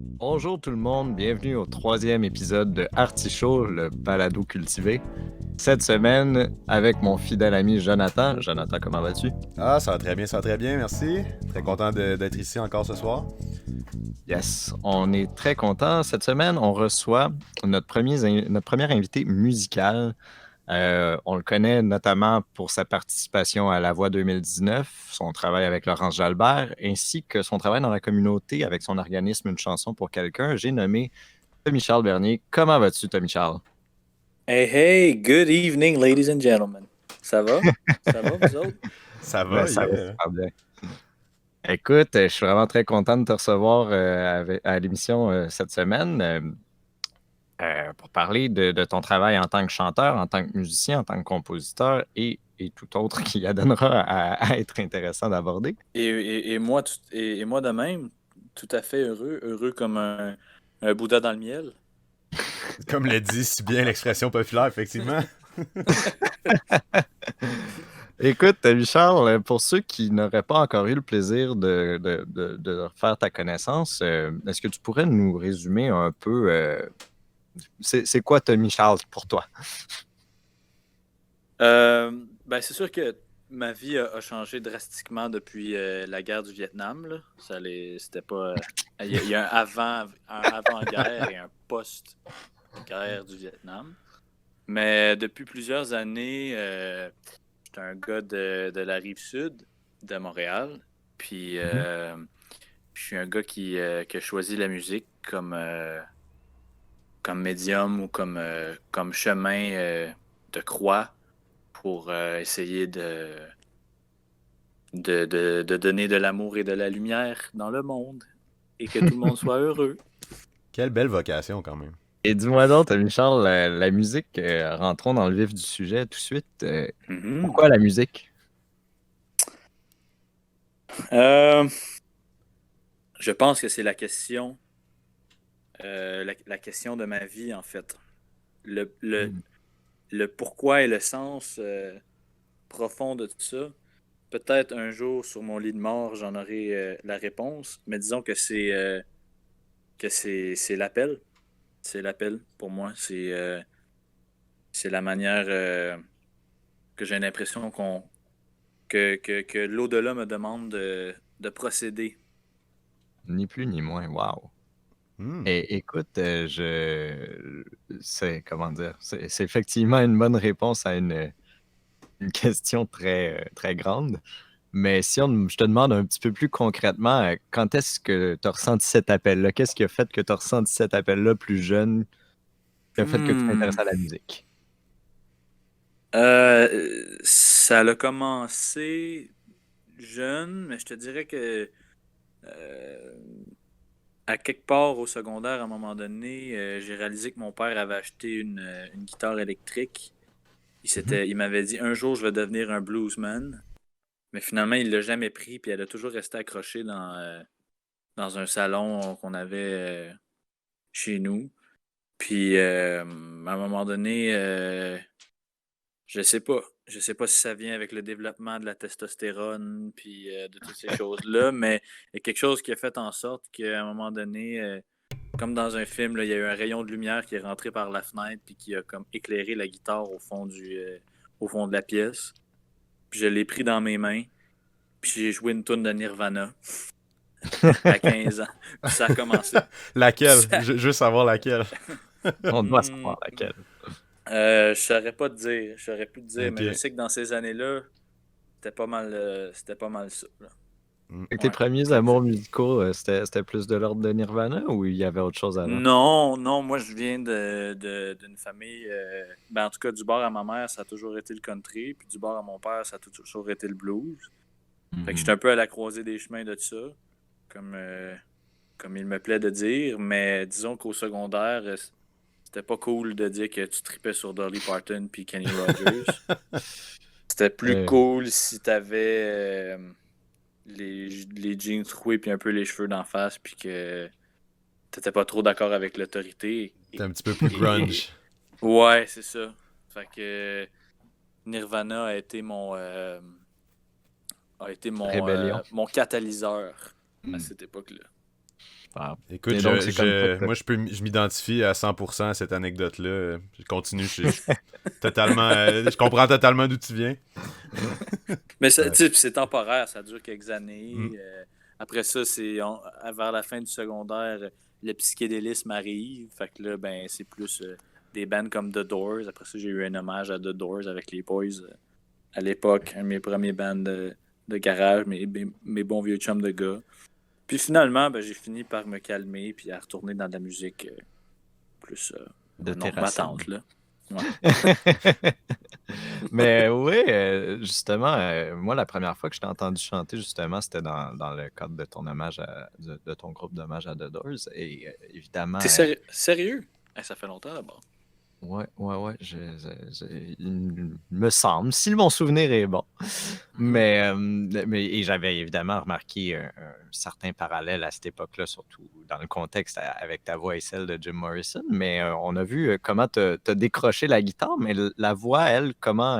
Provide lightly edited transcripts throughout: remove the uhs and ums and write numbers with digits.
Bonjour tout le monde, bienvenue au troisième épisode de Artichaut, le balado cultivé. Cette semaine, avec mon fidèle ami Jonathan. Jonathan, comment vas-tu? Ah, ça va très bien, merci. Très content d'être ici encore ce soir. Yes, on est très content. Cette semaine, on reçoit notre premier invité musical. On le connaît notamment pour sa participation à La Voix 2019, son travail avec Laurence Jalbert, ainsi que son travail dans la communauté avec son organisme Une chanson pour quelqu'un. J'ai nommé Tommy-Charles Bernier. Comment vas-tu, Tommy-Charles? Hey, hey, good evening, ladies and gentlemen. Ça va? Ça va, vous autres? Ça Ben, va, ça va yeah. super bien. Écoute, je suis vraiment très content de te recevoir à l'émission cette semaine pour parler de ton travail en tant que chanteur, en tant que musicien, en tant que compositeur et tout autre qui adonnera à être intéressant d'aborder. Et moi, et moi de même, tout à fait heureux comme un Bouddha dans le miel. Comme le dit si bien l'expression populaire, effectivement. Écoute, Charles, pour ceux qui n'auraient pas encore eu le plaisir de faire ta connaissance, est-ce que tu pourrais nous résumer un peu c'est quoi Tommy Charles pour toi? Ben, c'est sûr que ma vie a changé drastiquement depuis la guerre du Vietnam, là. C'était pas. Il y a un avant-guerre et un post-guerre du Vietnam. Mais depuis plusieurs années, j'étais un gars de la rive sud de Montréal. Puis je suis un gars qui a choisi la musique comme médium ou comme chemin de croix pour essayer de donner de l'amour et de la lumière dans le monde et que tout le monde soit heureux. Quelle belle vocation, quand même. Et dis-moi donc, Tommy Charles, la musique, rentrons dans le vif du sujet tout de suite. Mhm. Pourquoi la musique? Euh, je pense que c'est la question, la question de ma vie, en fait. Le, le, Hmm. le pourquoi et le sens profond de tout ça. Peut-être un jour, sur mon lit de mort, j'en aurai la réponse, mais disons que c'est l'appel. C'est l'appel pour moi. C'est la manière que j'ai l'impression que l'au-delà me demande de procéder. Ni plus ni moins, wow. Hmm. Et écoute, comment dire, c'est effectivement une bonne réponse à une question très grande. Mais si je te demande un petit peu plus concrètement, quand est-ce que tu as ressenti cet appel-là? Qu'est-ce qui a fait que tu as ressenti cet appel-là plus jeune, qui a fait que tu Hmm. t'intéresses à la musique? Ça a commencé jeune, mais je te dirais que euh, à quelque part au secondaire, à un moment donné, j'ai réalisé que mon père avait acheté une guitare électrique. Mhm. Il m'avait dit un jour je vais devenir un bluesman, mais finalement il l'a jamais pris, puis elle a toujours resté accrochée dans un salon qu'on avait chez nous. Puis à un moment donné, je sais pas. Je sais pas si ça vient avec le développement de la testostérone puis de toutes ces choses-là, mais il y a quelque chose qui a fait en sorte qu'à un moment donné, comme dans un film, là, il y a eu un rayon de lumière qui est rentré par la fenêtre puis qui a comme éclairé la guitare au fond de la pièce. Puis je l'ai pris dans mes mains, puis j'ai joué une tune de Nirvana à 15 ans. Puis ça a commencé. Puis Laquelle? ça... Je veux savoir laquelle. On doit Hmm, savoir laquelle. je saurais pas te dire. Je saurais plus te dire, mais je Ok. sais que dans ces années-là, c'était pas mal ça, là. Hmm. Fait que tes Ouais. premiers amours musicaux, c'était plus de l'ordre de Nirvana ou il y avait autre chose avant? Non, non, moi je viens d'une famille, ben, en tout cas du bord à ma mère, ça a toujours été le country, puis du bord à mon père, ça a toujours été le blues. Fait que Mhm. j'étais un peu à la croisée des chemins de ça, comme, comme il me plaît de dire, mais disons qu'au secondaire, c'était pas cool de dire que tu tripais sur Dolly Parton puis Kenny Rogers. C'était plus Euh, cool si t'avais les jeans troués puis un peu les cheveux d'en face puis que t'étais pas trop d'accord avec l'autorité. T'es un petit peu plus grunge. Ouais, c'est ça. Fait que Nirvana a été Rébellion. mon catalyseur à Hmm. cette époque-là. Ah. Écoute, Et donc, c'est comme ça que moi, je m'identifie à 100% à cette anecdote-là. Je continue, je suis totalement, je comprends totalement d'où tu viens. Mais ça, Ouais. tu sais, puis c'est temporaire, ça dure quelques Mm. années. Après ça, vers la fin du secondaire, le psychédélisme arrive. Fait que là, ben, c'est plus des bands comme The Doors. Après ça, j'ai eu un hommage à The Doors avec les Boys à l'époque, un de mes premiers bands de garage, mes bons vieux chums de gars. Puis finalement, ben, j'ai fini par me calmer puis à retourner dans de la musique plus de tes non, ma racines. tante, là. Ouais. Mais oui, justement, moi, la première fois que je t'ai entendu chanter, justement, c'était dans le cadre de ton hommage de ton groupe d'hommage à The Doors. Et évidemment, T'es sérieux? Ça fait longtemps d'abord. ouais, il me semble, si mon souvenir est bon. Mhm. Et j'avais évidemment remarqué un certain parallèle à cette époque-là, surtout dans le contexte avec ta voix et celle de Jim Morrison. Mais on a vu comment tu as décroché la guitare, mais la voix, elle, comment.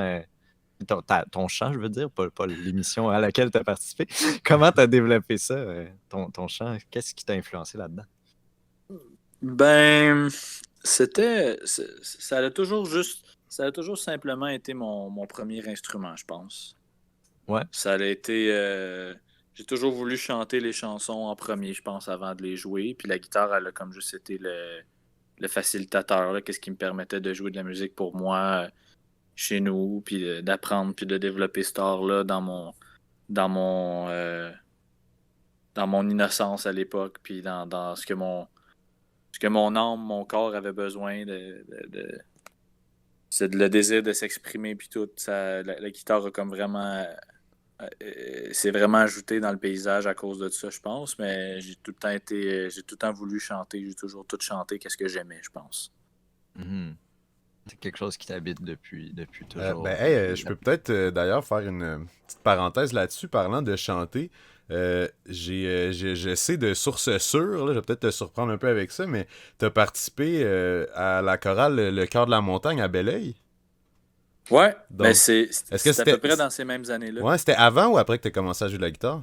Ton chant, je veux dire, pas l'émission à laquelle tu as participé. Comment tu as développé ça, ton chant? Qu'est-ce qui t'a influencé là-dedans? Ben, ça a toujours ça a toujours simplement été mon premier instrument, je pense. Ouais. Ça a été, j'ai toujours voulu chanter les chansons en premier, je pense, avant de les jouer. Puis la guitare, elle a comme juste été le facilitateur, là, qu'est-ce qui me permettait de jouer de la musique pour moi chez nous, puis d'apprendre, puis de développer cet art-là dans mon, euh, dans mon innocence à l'époque, puis dans ce que mon âme, mon corps avait besoin c'est le désir de s'exprimer puis tout. La guitare a comme vraiment c'est vraiment ajouté dans le paysage à cause de ça, je pense. Mais j'ai tout le temps voulu chanter. J'ai toujours tout chanté. Qu'est-ce que j'aimais, je pense. Mhm. C'est quelque chose qui t'habite depuis toujours, Hey, depuis je la... peux peut-être d'ailleurs faire une petite parenthèse là-dessus, parlant de chanter. Je sais de sources sûres, là, je vais peut-être te surprendre un peu avec ça, mais tu as participé à la chorale Le Cœur de la Montagne à Belleuil. Ouais, ben Donc, est-ce que c'est à peu près dans ces mêmes années-là. ouais, c'était avant ou après que tu as commencé à jouer de la guitare?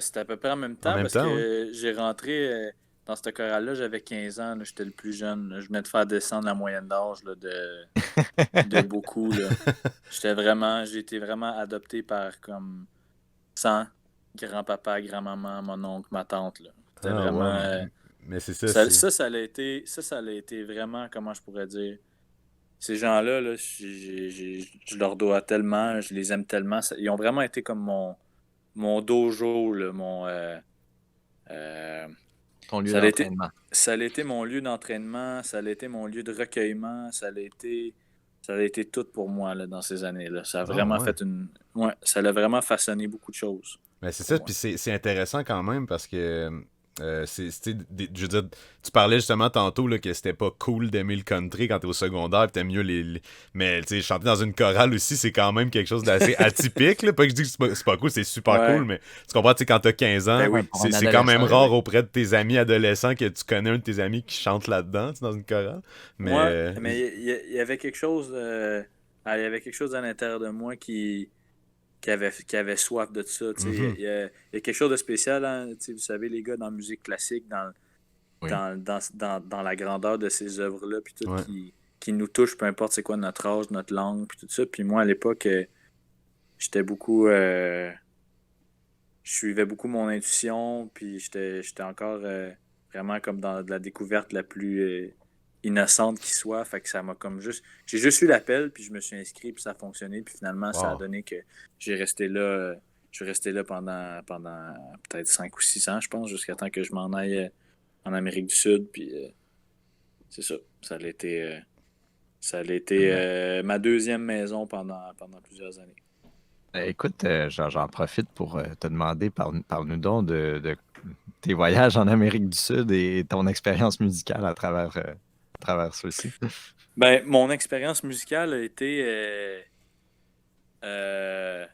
C'était à peu près en même En temps même parce temps, ouais. que j'ai rentré dans cette chorale-là, j'avais 15 ans. Là, j'étais le plus jeune. Là. Je venais de faire descendre la moyenne d'âge là, de beaucoup. Là. J'ai été vraiment adopté par comme 100 grand-papa, grand-maman, mon oncle, ma tante. Là. C'était Ah vraiment. ouais, mais c'est ça, c'est... Ça l'a été vraiment, comment je pourrais dire. Ces gens-là, là, je leur dois tellement, je les aime tellement. Ils ont vraiment été comme mon dojo, là, euh, ton lieu ça a été, d'entraînement. ça a été mon lieu d'entraînement, ça a été mon lieu de recueillement, ça a été tout pour moi là, dans ces années-là. Ça a Ah vraiment ouais. fait ouais, ça a vraiment façonné beaucoup de choses Mais c'est pour ça, moi. puis c'est intéressant quand même parce que je veux dire, tu parlais justement tantôt là, que c'était pas cool d'aimer le country quand t'es au secondaire, pis t'aimes mieux mais tu sais, chanter dans une chorale aussi, c'est quand même quelque chose d'assez atypique, là. Pas que je dis que c'est pas cool, c'est super cool, Ouais, mais tu comprends, tu sais, quand t'as 15 ans, ben Ouais, oui. pour un c'est quand même adolescent, oui, rare oui. auprès de tes amis adolescents que tu connais un de tes amis qui chante là-dedans, tu sais, dans une chorale. Mais Ouais, mais il y avait quelque chose, il y avait quelque chose à l'intérieur de moi qui avait soif de ça. Tu sais. mhm. Il y a quelque chose de spécial, hein, tu sais, vous savez, les gars, dans la musique classique, Oui. dans la grandeur de ces œuvres-là, puis tout Ouais. qui nous touche, peu importe c'est quoi notre âge, notre langue, puis tout ça. Puis moi, à l'époque, j'étais beaucoup. Je suivais beaucoup mon intuition, puis j'étais encore vraiment comme dans de la découverte la plus innocente qui soit. Fait que ça m'a comme juste. J'ai juste eu l'appel, puis je me suis inscrit, puis ça a fonctionné. Puis finalement, ça a Wow. donné que j'ai resté là. Je suis resté là pendant peut-être 5 ou 6 ans, je pense, jusqu'à temps que je m'en aille en Amérique du Sud. Puis c'est ça. Ça a été Ben, ma deuxième maison pendant plusieurs années. écoute, j'en profite pour te demander, parle-nous donc de tes voyages en Amérique du Sud et ton expérience musicale à travers ceux-ci. Ben, mon expérience musicale a été euh,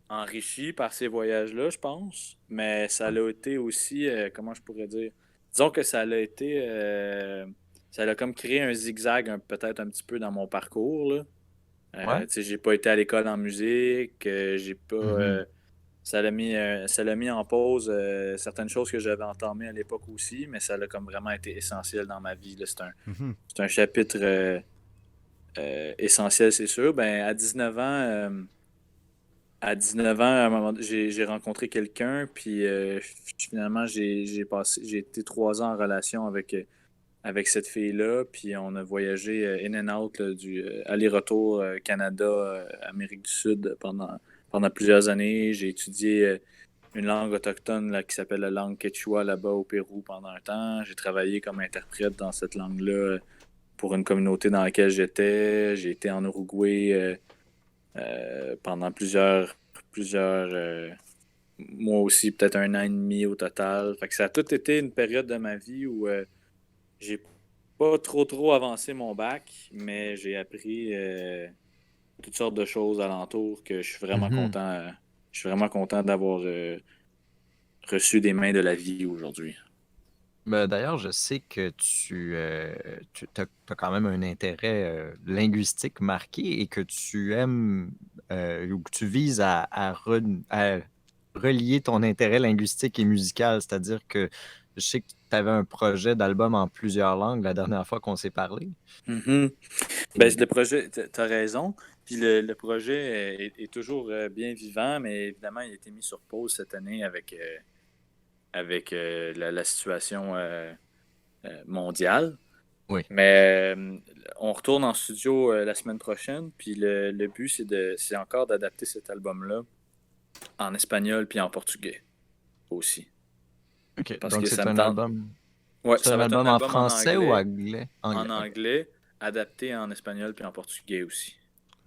enrichie par ces voyages-là, je pense. Mais ça l'a été aussi, comment je pourrais dire? Disons que ça l'a été, ça l'a comme créé un zigzag peut-être un petit peu dans mon parcours, là. Ouais. Tu sais, j'ai pas été à l'école en musique, j'ai pas, Mhm. Ça l'a mis en pause certaines choses que j'avais entamées à l'époque aussi, mais ça a comme vraiment été essentiel dans ma vie. Là. Mhm. C'est un chapitre essentiel, c'est sûr. Ben, à 19 ans, à un moment, j'ai rencontré quelqu'un, puis finalement, j'ai été 3 ans en relation avec cette fille-là, puis on a voyagé in and out là, du aller-retour Canada, Amérique du Sud pendant plusieurs années. J'ai étudié une langue autochtone là, qui s'appelle la langue quechua là-bas au Pérou pendant un temps. J'ai travaillé comme interprète dans cette langue-là pour une communauté dans laquelle j'étais. J'ai été en Uruguay pendant plusieurs mois aussi, peut-être 1 an et demi au total. Fait que ça a tout été une période de ma vie où j'ai pas trop avancé mon bac, mais j'ai appris toutes sortes de choses alentour que je suis vraiment Mhm. content. Je suis vraiment content d'avoir reçu des mains de la vie aujourd'hui. Ben, d'ailleurs, je sais que tu as quand même un intérêt linguistique marqué et que tu aimes ou que tu vises à relier ton intérêt linguistique et musical. C'est-à-dire que je sais que tu avais un projet d'album en plusieurs langues la dernière fois qu'on s'est parlé. Mhm. Ben, Et le projet, t'as raison. Puis le projet est toujours bien vivant, mais évidemment, il a été mis sur pause cette année avec la situation mondiale. oui. Mais on retourne en studio la semaine prochaine, puis le but, c'est encore d'adapter cet album-là en espagnol puis en portugais aussi. OK. Parce Donc, que c'est ça me un tente. album. Ouais, C'est ça un va être un album en album français ou anglais? en Anglais, OK. anglais, adapté en espagnol puis en portugais aussi.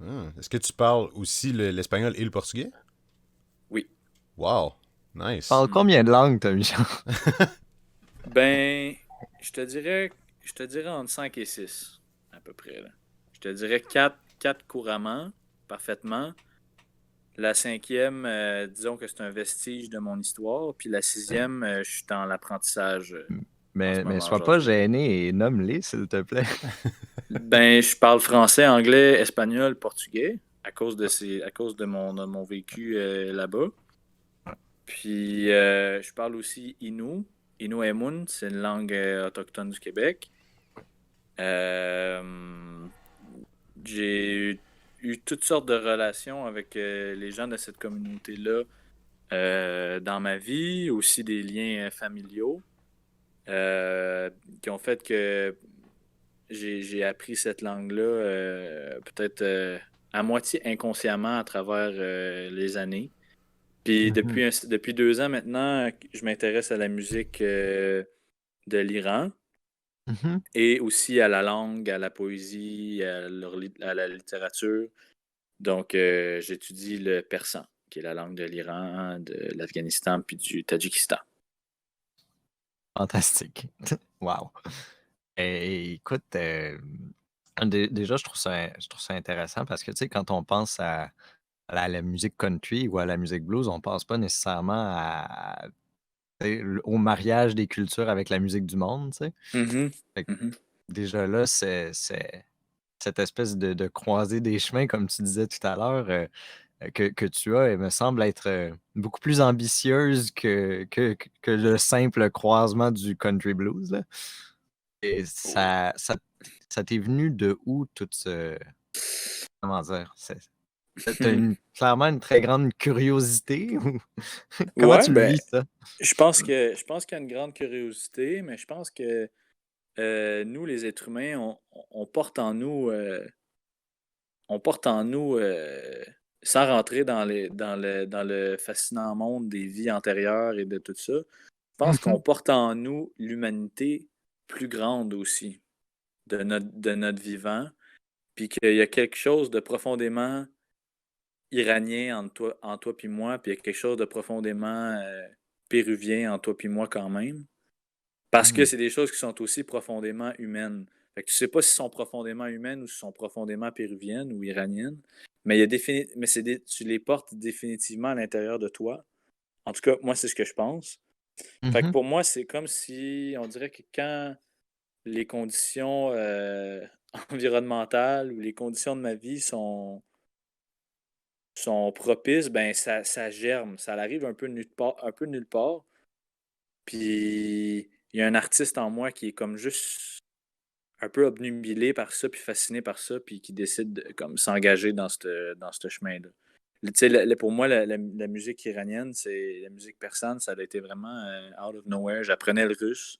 Ah. Est-ce que tu parles aussi l'espagnol et le portugais? Oui. Wow, nice. Parle Mm. combien de langues, t'as Michel? Ben, je te dirais entre 5 et 6 à peu près. Là. Je te dirais quatre couramment, parfaitement. La cinquième, disons que c'est un vestige de mon histoire. Puis la sixième, je suis dans l'apprentissage en ce Mais moment, sois pas aujourd'hui. gêné et nomme-les, s'il te plaît. Ben, je parle français, anglais, espagnol, portugais à cause de mon vécu là-bas. Puis je parle aussi Innu. Innu Emun, c'est une langue autochtone du Québec. Euh, j'ai eu toutes sortes de relations avec les gens de cette communauté-là dans ma vie, aussi des liens familiaux qui ont fait que j'ai appris cette langue-là peut-être à moitié inconsciemment à travers les années. Puis Mhm. depuis 2 ans maintenant, je m'intéresse à la musique de l'Iran Mhm. et aussi à la langue, à la poésie, à la littérature. Donc, j'étudie le persan, qui est la langue de l'Iran, de l'Afghanistan puis du Tadjikistan. Fantastique. Wow. Écoute, déjà, je trouve ça intéressant parce que, tu sais, quand on pense à la musique country ou à la musique blues, on pense pas nécessairement tu sais, au mariage des cultures avec la musique du monde, tu sais. Mhm. Fait que Mhm. déjà là, c'est cette espèce de croisée des chemins, comme tu disais tout à l'heure, que tu as, elle me semble être beaucoup plus ambitieuse que le simple croisement du country blues, là. Et ça t'est venu de où tout ce. Comment dire? T'as clairement une très grande curiosité ou comment Ouais, tu le ben, vis, ça? je pense qu'il y a une grande curiosité, mais je pense que nous, les êtres humains, on porte en nous, sans rentrer dans le fascinant monde des vies antérieures et de tout ça, je pense qu'on Mhm, porte en nous l'humanité plus grande aussi de notre vivant, puis qu'il y a quelque chose de profondément iranien en toi puis moi, puis il y a quelque chose de profondément péruvien en toi puis moi quand même. Parce que mhm, c'est des choses qui sont aussi profondément humaines. Fait que tu sais pas si sont profondément humaines ou si sont profondément péruviennes ou iraniennes, mais tu les portes définitivement à l'intérieur de toi. En tout cas, moi, c'est ce que je pense. Fait que mhm. pour moi, c'est comme si on dirait que quand les conditions environnementales ou les conditions de ma vie sont propices, ben ça germe. Ça arrive un peu de nulle part. Puis il y a un artiste en moi qui est comme juste un peu obnubilé par ça, puis fasciné par ça, puis qui décide de comme s'engager dans ce chemin-là. Tu sais, pour moi, la musique iranienne, c'est la musique persane, ça a été vraiment out of nowhere. J'apprenais le russe.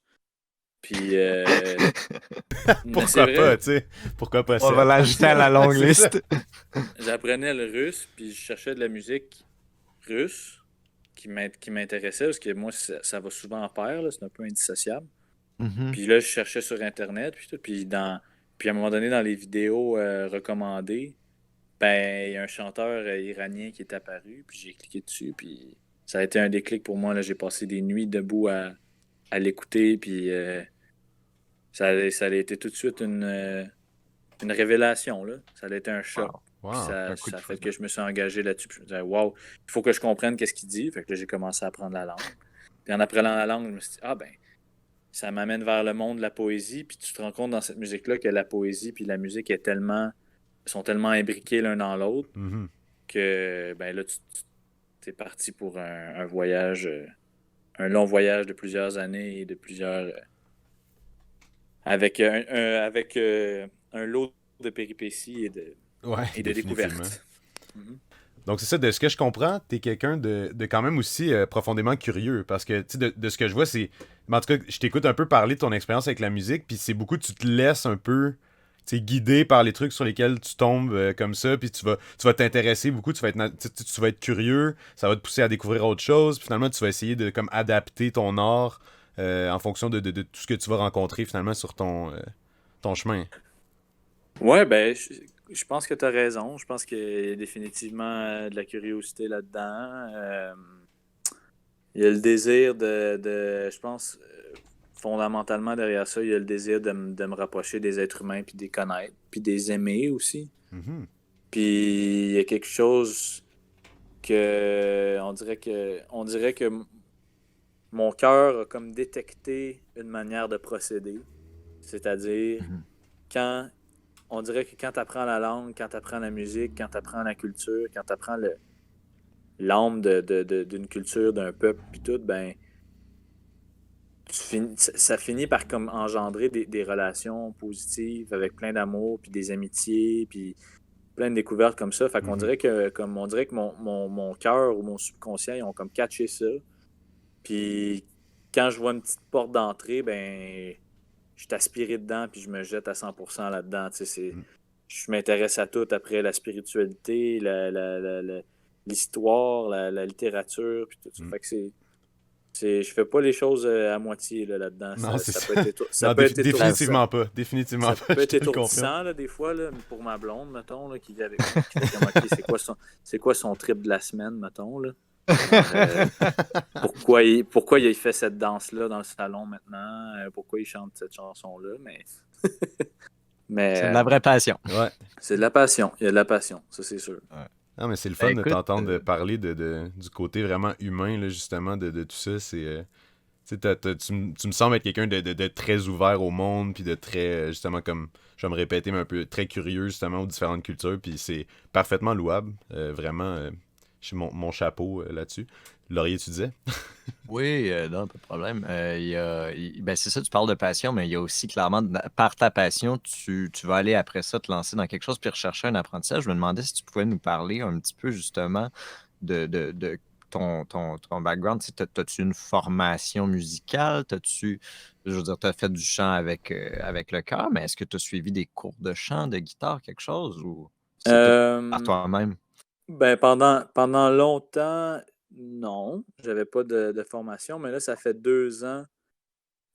Puis, mais c'est Pourquoi pas, vrai, tu sais? Pourquoi pas On va ça? l'ajouter à la longue C'est ça. liste. j'apprenais le russe, puis je cherchais de la musique russe qui m'intéressait, parce que moi, ça va souvent en pair, là, c'est un peu indissociable. Mhm. Puis là, je cherchais sur Internet, puis tout, puis à un moment donné, dans les vidéos recommandées, ben, il y a un chanteur iranien qui est apparu, puis j'ai cliqué dessus, puis ça a été un déclic pour moi, là. J'ai passé des nuits debout à l'écouter, puis ça a été tout de suite une révélation, là. Ça a été un choc. Wow. Puis Wow. Un coup ça de a fait foudre. que je me suis engagé là-dessus. Puis je me disais, wow, il faut que je comprenne qu'est-ce qu'il dit. Fait que là, j'ai commencé à apprendre la langue. Puis en apprenant la langue, je me suis dit, ah ben, ça m'amène vers le monde de la poésie. Puis tu te rends compte dans cette musique-là que la poésie puis la musique sont tellement imbriquées l'un dans l'autre Mhm. que ben là, tu es parti pour un voyage, un long voyage de plusieurs années et de plusieurs. Avec un lot de péripéties Ouais, et de définitivement. découvertes. Mhm. Donc, c'est ça, de ce que je comprends, t'es quelqu'un de quand même aussi profondément curieux. Parce que, tu sais, de ce que je vois, c'est. Mais en tout cas, je t'écoute un peu parler de ton expérience avec la musique, puis c'est beaucoup, tu te laisses un peu, tu sais, guider par les trucs sur lesquels tu tombes comme ça, puis tu vas t'intéresser beaucoup, tu vas être curieux, ça va te pousser à découvrir autre chose, puis finalement, tu vas essayer de comme adapter ton art en fonction de tout ce que tu vas rencontrer finalement sur ton chemin. Ouais, ben, je pense que tu as raison. Je pense qu'il y a définitivement de la curiosité là-dedans. Il y a le désir je pense, fondamentalement derrière ça, il y a le désir de me rapprocher des êtres humains, puis de les connaître, puis de les aimer aussi. Mhm. Puis il y a quelque chose on dirait que mon cœur a comme détecté une manière de procéder. C'est-à-dire, Mhm. quand on dirait que quand tu apprends la langue, quand tu apprends la musique, quand tu apprends la culture, quand tu apprends l'âme d'une culture, d'un peuple, puis tout, ben, ça finit par comme engendrer des relations positives avec plein d'amour, puis des amitiés, puis plein de découvertes comme ça. Fait qu'on Mhm. dirait on dirait que mon cœur ou mon subconscient, ils ont comme catché ça. Puis quand je vois une petite porte d'entrée, ben, je suis aspiré dedans, puis je me jette à 100% là-dedans. Tu sais, je m'intéresse à tout après la spiritualité, l'histoire, la littérature, puis tout ça. Mhm. Fait que je fais pas les choses à moitié là-dedans. Non, c'est Ça ça. peut être, ça Non, peut être Ça- étourdissant. définitivement pas. Définitivement Ça pas, peut je être te le confirme. étourdissant là, des fois là, pour ma blonde, mettons, là, qui vit avec moi, qui fait comme OK, c'est quoi son trip de la semaine, mettons, là. Euh, pourquoi il fait cette danse-là dans le salon maintenant? Pourquoi il chante cette chanson-là? Mais C'est de la vraie passion. Ouais. c'est de la passion. Il y a de la passion, ça c'est sûr. Ouais. Non, mais c'est le Ben, fun de écoute, t'entendre parler du côté vraiment humain, là, justement, de tout ça. C'est, tu sais, tu me sembles être quelqu'un de très ouvert au monde, puis de très, justement, comme je vais me répéter, mais un peu très curieux, justement, aux différentes cultures, puis c'est parfaitement louable. Vraiment, j'ai mon chapeau là-dessus. Laurier, tu disais? oui, non, pas de problème. Ben, c'est ça, tu parles de passion, mais il y a aussi clairement, par ta passion, tu vas aller après ça te lancer dans quelque chose puis rechercher un apprentissage. Je me demandais si tu pouvais nous parler un petit peu justement de ton background. Tu sais, t'as-tu une formation musicale? Je veux dire, tu as fait du chant avec le chœur, mais est-ce que tu as suivi des cours de chant, de guitare, quelque chose, ou c'est tout par Euh, toi-même? ben pendant longtemps, non, j'avais pas de formation, mais là, ça fait 2 ans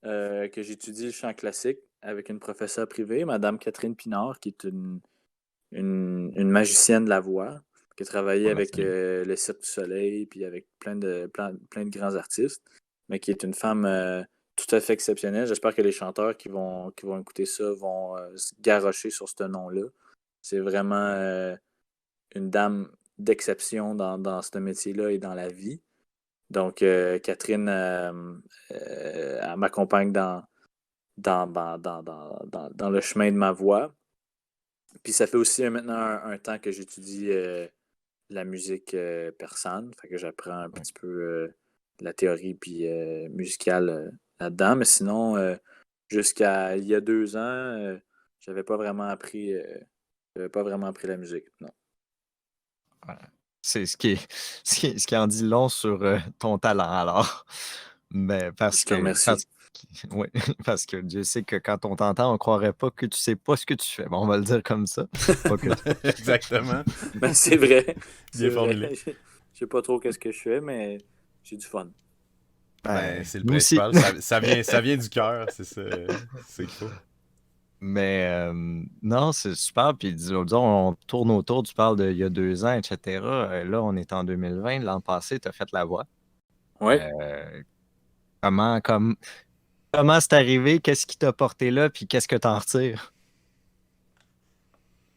que j'étudie le chant classique avec une professeure privée, Madame Catherine Pinard, qui est une magicienne de la voix, qui a travaillé On la avec salue. le Cirque du Soleil, puis avec plein de grands artistes, mais qui est une femme tout à fait exceptionnelle. J'espère que les chanteurs qui vont écouter ça vont se garrocher sur ce nom-là. C'est vraiment une dame d'exception dans ce métier-là et dans la vie. Donc, Catherine, elle m'accompagne dans le chemin de ma voix. Puis ça fait aussi maintenant un temps que j'étudie la musique persane. Fait que j'apprends un petit peu la théorie puis musicale là-dedans. Mais sinon, jusqu'à il y a 2 ans, j'avais pas vraiment appris j'avais pas vraiment appris la musique. Non. Ouais. C'est ce qui en dit long sur ton talent alors. Mais Je te remercie. oui, parce que Dieu sait que quand on t'entend, on croirait pas que tu sais pas ce que tu fais. Bon, on va le dire comme ça. Pas que Non, exactement. Ben, c'est vrai. Bien C'est vrai. formulé. Je sais pas trop qu'est-ce que je fais, mais j'ai du fun. Ben, Ben, c'est le nous aussi. principal. Ça vient du cœur, c'est ça, c'est ce qu'il faut. Mais non, c'est super. Puis disons, on tourne autour, tu parles d'il y a 2 ans, etc. Là, on est en 2020. L'an passé, tu as fait la voix. Ouais. Euh, comment, comme, comment c'est arrivé? Qu'est-ce qui t'a porté là? Puis qu'est-ce que t'en retires?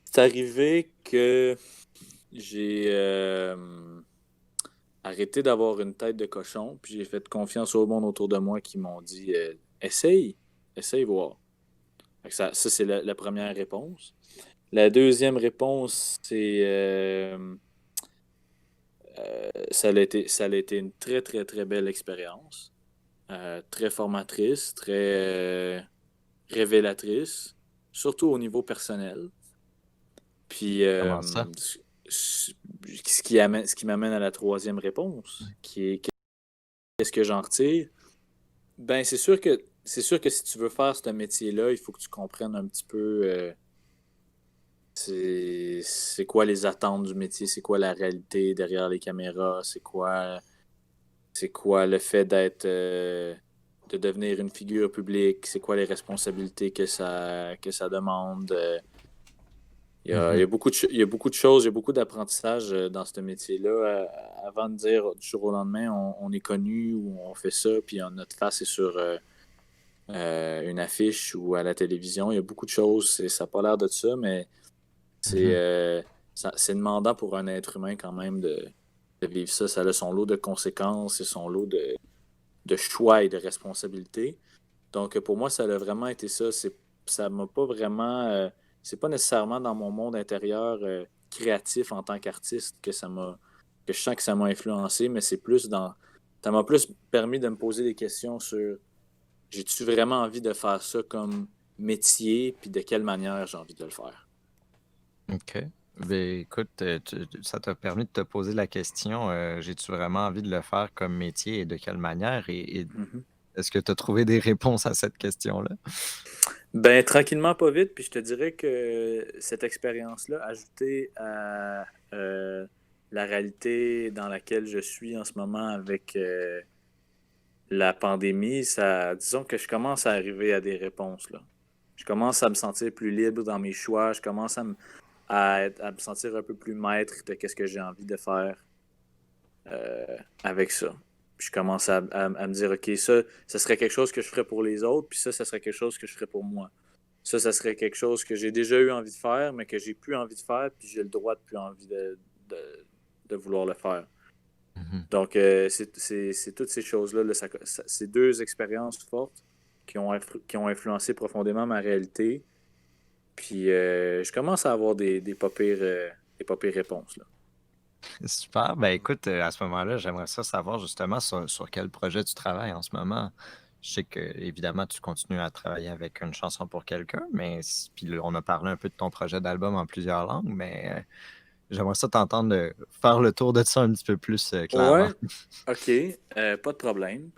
C'est arrivé que j'ai arrêté d'avoir une tête de cochon, puis j'ai fait confiance au monde autour de moi qui m'ont dit essaye, essaye voir. Fait que ça c'est la première réponse. La deuxième réponse, c'est ça a été une très, très, très belle expérience. Très formatrice, très révélatrice, surtout au niveau personnel. Puis, Comment ça? ce qui m'amène à la troisième réponse, qui est qu'est-ce que j'en retire? Ben, c'est sûr que si tu veux faire ce métier-là, il faut que tu comprennes un petit peu c'est quoi les attentes du métier, c'est quoi la réalité derrière les caméras, c'est quoi le fait de devenir une figure publique, c'est quoi les responsabilités que ça demande. Il y a Mhm. beaucoup il y a beaucoup de choses, il y a beaucoup d'apprentissage dans ce métier-là. Avant de dire du jour au lendemain, on est connu ou on fait ça, puis notre face est sur une affiche ou à la télévision. Il y a beaucoup de choses. Ça n'a pas l'air de ça, mais c'est Mhm. c'est demandant pour un être humain quand même de vivre ça. Ça a son lot de conséquences et son lot de choix et de responsabilités. Donc, pour moi, ça a vraiment été ça. Ça m'a pas vraiment. C'est pas nécessairement dans mon monde intérieur créatif en tant qu'artiste que je sens que ça m'a influencé, mais c'est plus dans. Ça m'a plus permis de me poser des questions sur j'ai-tu vraiment envie de faire ça comme métier, puis de quelle manière j'ai envie de le faire. OK. Ben, écoute, ça t'a permis de te poser la question, j'ai-tu vraiment envie de le faire comme métier et de quelle manière? Et Mhm. est-ce que tu as trouvé des réponses à cette question-là? Ben, tranquillement, pas vite. Puis je te dirais que cette expérience-là, ajoutée à la réalité dans laquelle je suis en ce moment avec la pandémie, disons que je commence à arriver à des réponses, là. Je commence à me sentir plus libre dans mes choix. Je commence à me sentir un peu plus maître de qu'est-ce que j'ai envie de faire avec ça. Puis je commence à me dire, OK, ça serait quelque chose que je ferais pour les autres, puis ça serait quelque chose que je ferais pour moi. Ça serait quelque chose que j'ai déjà eu envie de faire, mais que j'ai plus envie de faire, puis j'ai le droit de plus envie de vouloir le faire. Mhm. Donc, c'est toutes ces choses-là, là, ces deux expériences fortes qui ont influencé profondément ma réalité. Puis, je commence à avoir des pas pires réponses, là. Super. Ben écoute, à ce moment-là, j'aimerais ça savoir justement sur quel projet tu travailles en ce moment. Je sais que, évidemment, tu continues à travailler avec une chanson pour quelqu'un, mais puis là, on a parlé un peu de ton projet d'album en plusieurs langues, mais j'aimerais ça t'entendre faire le tour de ça un petit peu plus clairement. Ouais, OK, pas de problème.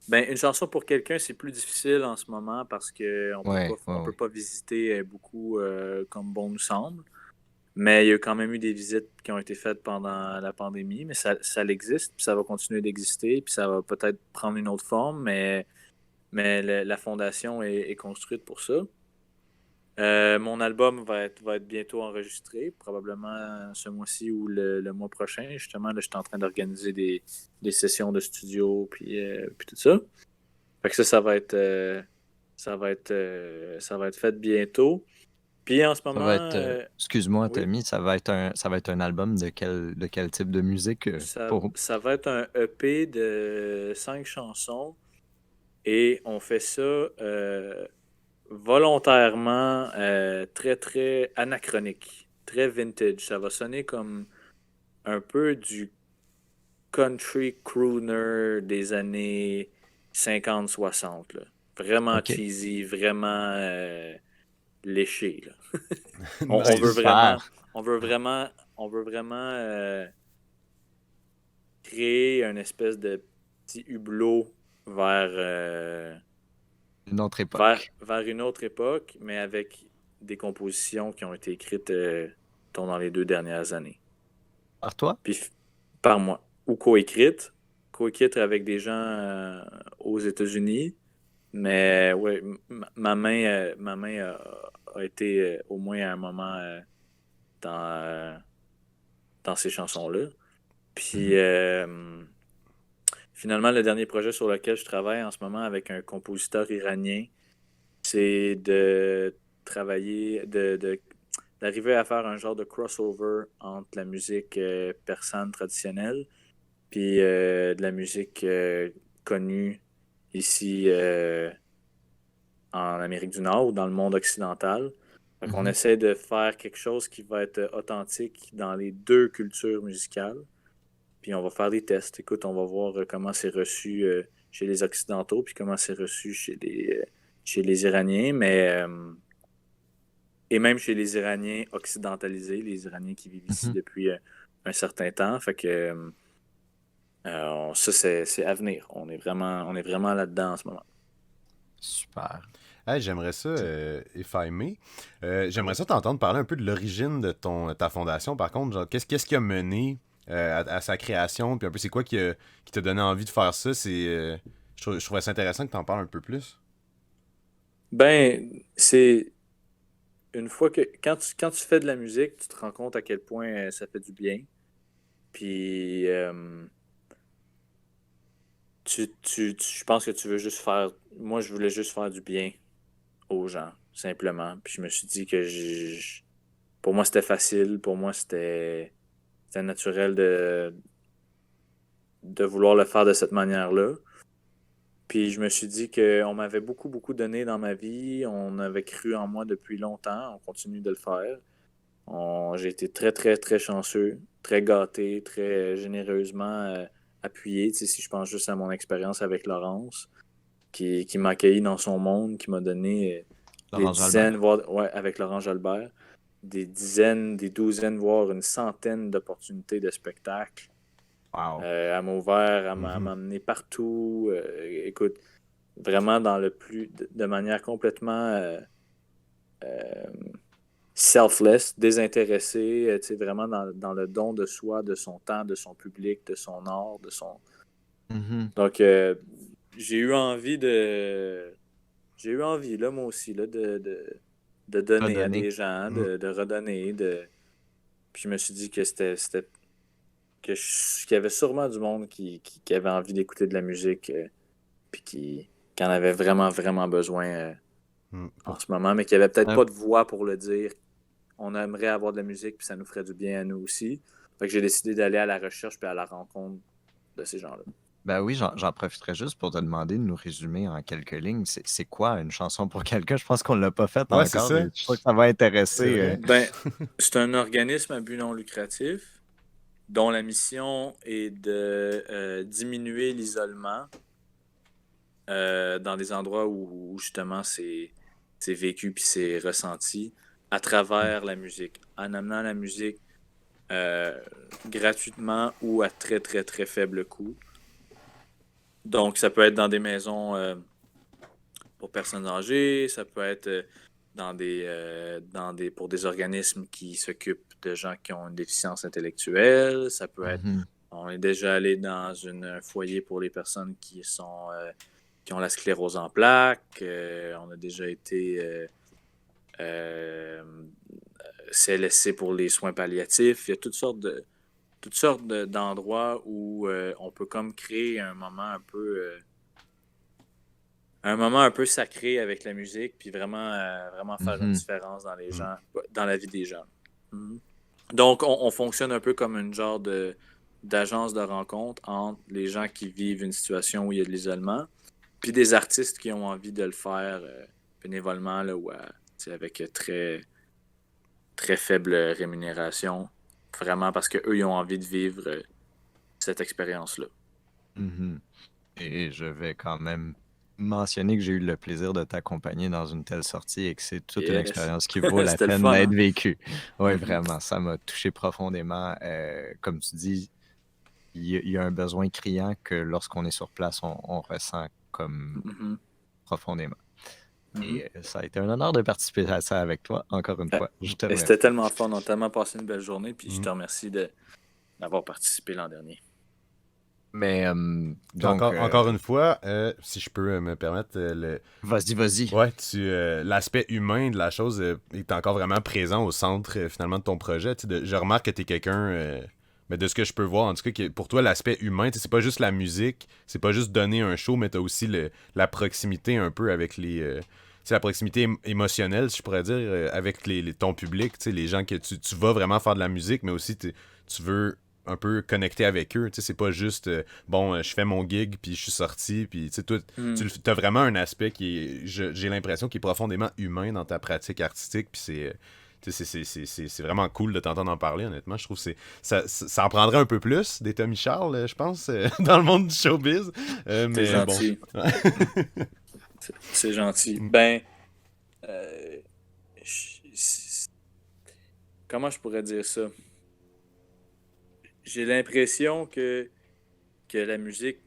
Ben, une chanson pour quelqu'un, c'est plus difficile en ce moment parce Ouais, ouais, on peut ouais. pas visiter beaucoup comme bon nous semble. Mais il y a quand même eu des visites qui ont été faites pendant la pandémie, mais ça existe, puis ça va continuer d'exister, puis ça va peut-être prendre une autre forme, mais la fondation est construite pour ça. Mon album va être bientôt enregistré, probablement ce mois-ci ou le mois prochain. Justement, là, je suis en train d'organiser des sessions de studio, puis tout ça. Fait que ça va être fait bientôt. Puis en ce Ça va moment, être, excuse-moi, oui, Tommy, ça va être un album de quel type de musique pour. ça va être un EP de 5 chansons et on fait ça volontairement très, très anachronique, très vintage. Ça va sonner comme un peu du country crooner des années 50-60, là. Vraiment OK. cheesy, vraiment léché, là. On veut Nice. Super. vraiment, on veut vraiment, on veut vraiment créer un espèce de petit hublot vers, Une autre vers, époque. vers une autre époque, mais avec des compositions qui ont été écrites dans les 2 dernières années. Par toi? Puis par moi. Ou coécrites avec des gens aux États-Unis. Mais ouais, ma main a été au moins à un moment dans, euh, dans ces chansons-là. Puis Mhm. finalement, le dernier projet sur lequel je travaille en ce moment avec un compositeur iranien, c'est de travailler, d'arriver à faire un genre de crossover entre la musique persane traditionnelle puis de la musique connue ici en Amérique du Nord ou dans le monde occidental. Fait qu'on Mhm. essaie de faire quelque chose qui va être authentique dans les deux cultures musicales. Puis on va faire des tests. Écoute, on va voir comment c'est reçu chez les Occidentaux, puis comment c'est reçu chez les Iraniens, et même chez les Iraniens occidentalisés, les Iraniens qui vivent ici Mhm. depuis un certain temps. Fait que ça, c'est à venir. On est vraiment là-dedans en ce moment. Super. Hey, j'aimerais ça, If I May. J'aimerais ça t'entendre parler un peu de l'origine de ta fondation, par contre. Genre, qu'est-ce qui a mené à sa création, puis un peu c'est quoi qui t'a donné envie de faire ça? Je trouvais ça intéressant que t'en parles un peu plus. Ben, c'est une fois que quand tu fais de la musique, tu te rends compte à quel point ça fait du bien. Puis je pense que tu veux juste faire. Moi, je voulais juste faire du bien aux gens, simplement. Puis je me suis dit que pour moi, c'était facile. Pour moi, c'était naturel de vouloir le faire de cette manière-là. Puis je me suis dit qu'on m'avait beaucoup, beaucoup donné dans ma vie. On avait cru en moi depuis longtemps. On continue de le faire. J'ai été très, très, très chanceux, très gâté, très généreusement appuyé. Tu sais, si je pense juste à mon expérience avec Laurence, qui m'a accueilli dans son monde, qui m'a donné des Laurence dizaines, Jalbert. voire ouais, avec Laurent Jalbert, des dizaines, des douzaines, voire une centaine d'opportunités de spectacles. Wow. Elle m'a ouvert, elle Mhm. m'a amené partout. Écoute, vraiment de manière complètement euh, selfless, désintéressé, tu sais, vraiment dans le don de soi, de son temps, de son public, de son art, de son. Mhm. Donc, j'ai eu envie de. J'ai eu envie, là, moi aussi, là, de donner à Redonner. des gens, Mhm. de redonner. Puis je me suis dit que qu'il y avait sûrement du monde qui avait envie d'écouter de la musique, puis qui en avait vraiment, vraiment besoin Mhm. en ce moment, mais qui avait peut-être Euh, pas de voix pour le dire. On aimerait avoir de la musique, puis ça nous ferait du bien à nous aussi. Fait que j'ai décidé d'aller à la recherche puis à la rencontre de ces gens-là. Ben oui, j'en profiterai juste pour te demander de nous résumer en quelques lignes. C'est quoi une chanson pour quelqu'un? Je pense qu'on ne l'a pas fait Ouais, c'est encore et ça. je suis sûr que ça va C'est intéresser. vrai. Ben, c'est un organisme à but non lucratif dont la mission est de diminuer l'isolement dans des endroits où justement c'est vécu puis c'est ressenti à travers la musique, en amenant la musique euh, gratuitement ou à très très très faible coût. Donc ça peut être dans des maisons pour personnes âgées, ça peut être pour des organismes qui s'occupent de gens qui ont une déficience intellectuelle, ça peut être, Mhm. on est déjà allé dans un foyer pour les personnes qui ont la sclérose en plaques, on a déjà été euh, CLSC pour les soins palliatifs, il y a d'endroits où on peut comme créer un moment un peu sacré avec la musique, puis vraiment, vraiment faire une Mhm. différence dans les Mhm. gens, dans la vie des gens. Mhm. Donc, on fonctionne un peu comme une genre d'agence de rencontre entre les gens qui vivent une situation où il y a de l'isolement, puis des artistes qui ont envie de le faire bénévolement là, ou tu sais, avec très, très faible rémunération. vraiment parce qu'eux, ils ont envie de vivre cette expérience-là. Mhm. Et je vais quand même mentionner que j'ai eu le plaisir de t'accompagner dans une telle sortie et que c'est toute une Yes. expérience qui vaut la C'était le peine fun, d'être hein? vécue. Oui, Mhm. vraiment, ça m'a touché profondément. Comme tu dis, il y a un besoin criant que lorsqu'on est sur place, on ressent comme Mhm. profondément. Mhm. Et ça a été un honneur de participer à ça avec toi, encore une Ouais. fois. Je te Et c'était remercie. tellement fun. On a tellement passé une belle journée. Puis je Mhm. te remercie d'avoir participé l'an dernier. Mais Puis donc, encore une fois, si je peux me permettre, vas-y, vas-y. ouais, l'aspect humain de la chose est encore vraiment présent au centre finalement de ton projet. Je remarque que tu es quelqu'un, mais de ce que je peux voir, en tout cas, que pour toi, l'aspect humain, c'est pas juste la musique, c'est pas juste donner un show, mais tu as aussi la proximité un peu avec c'est la proximité émotionnelle, si je pourrais dire, avec ton public, les gens que tu vas vraiment faire de la musique, mais aussi tu veux un peu connecter avec eux. C'est pas juste, je fais mon gig, puis je suis sorti, puis toi, Mhm. as vraiment un aspect qui est, j'ai l'impression, qui est profondément humain dans ta pratique artistique, puis c'est vraiment cool de t'entendre en parler, honnêtement. Je trouve que ça en prendrait un peu plus des Tommy Charles, je pense, dans le monde du showbiz. C'est Mais bon. gentil. C'est gentil. Ben, euh, je- comment je pourrais dire ça? J'ai l'impression que la musique,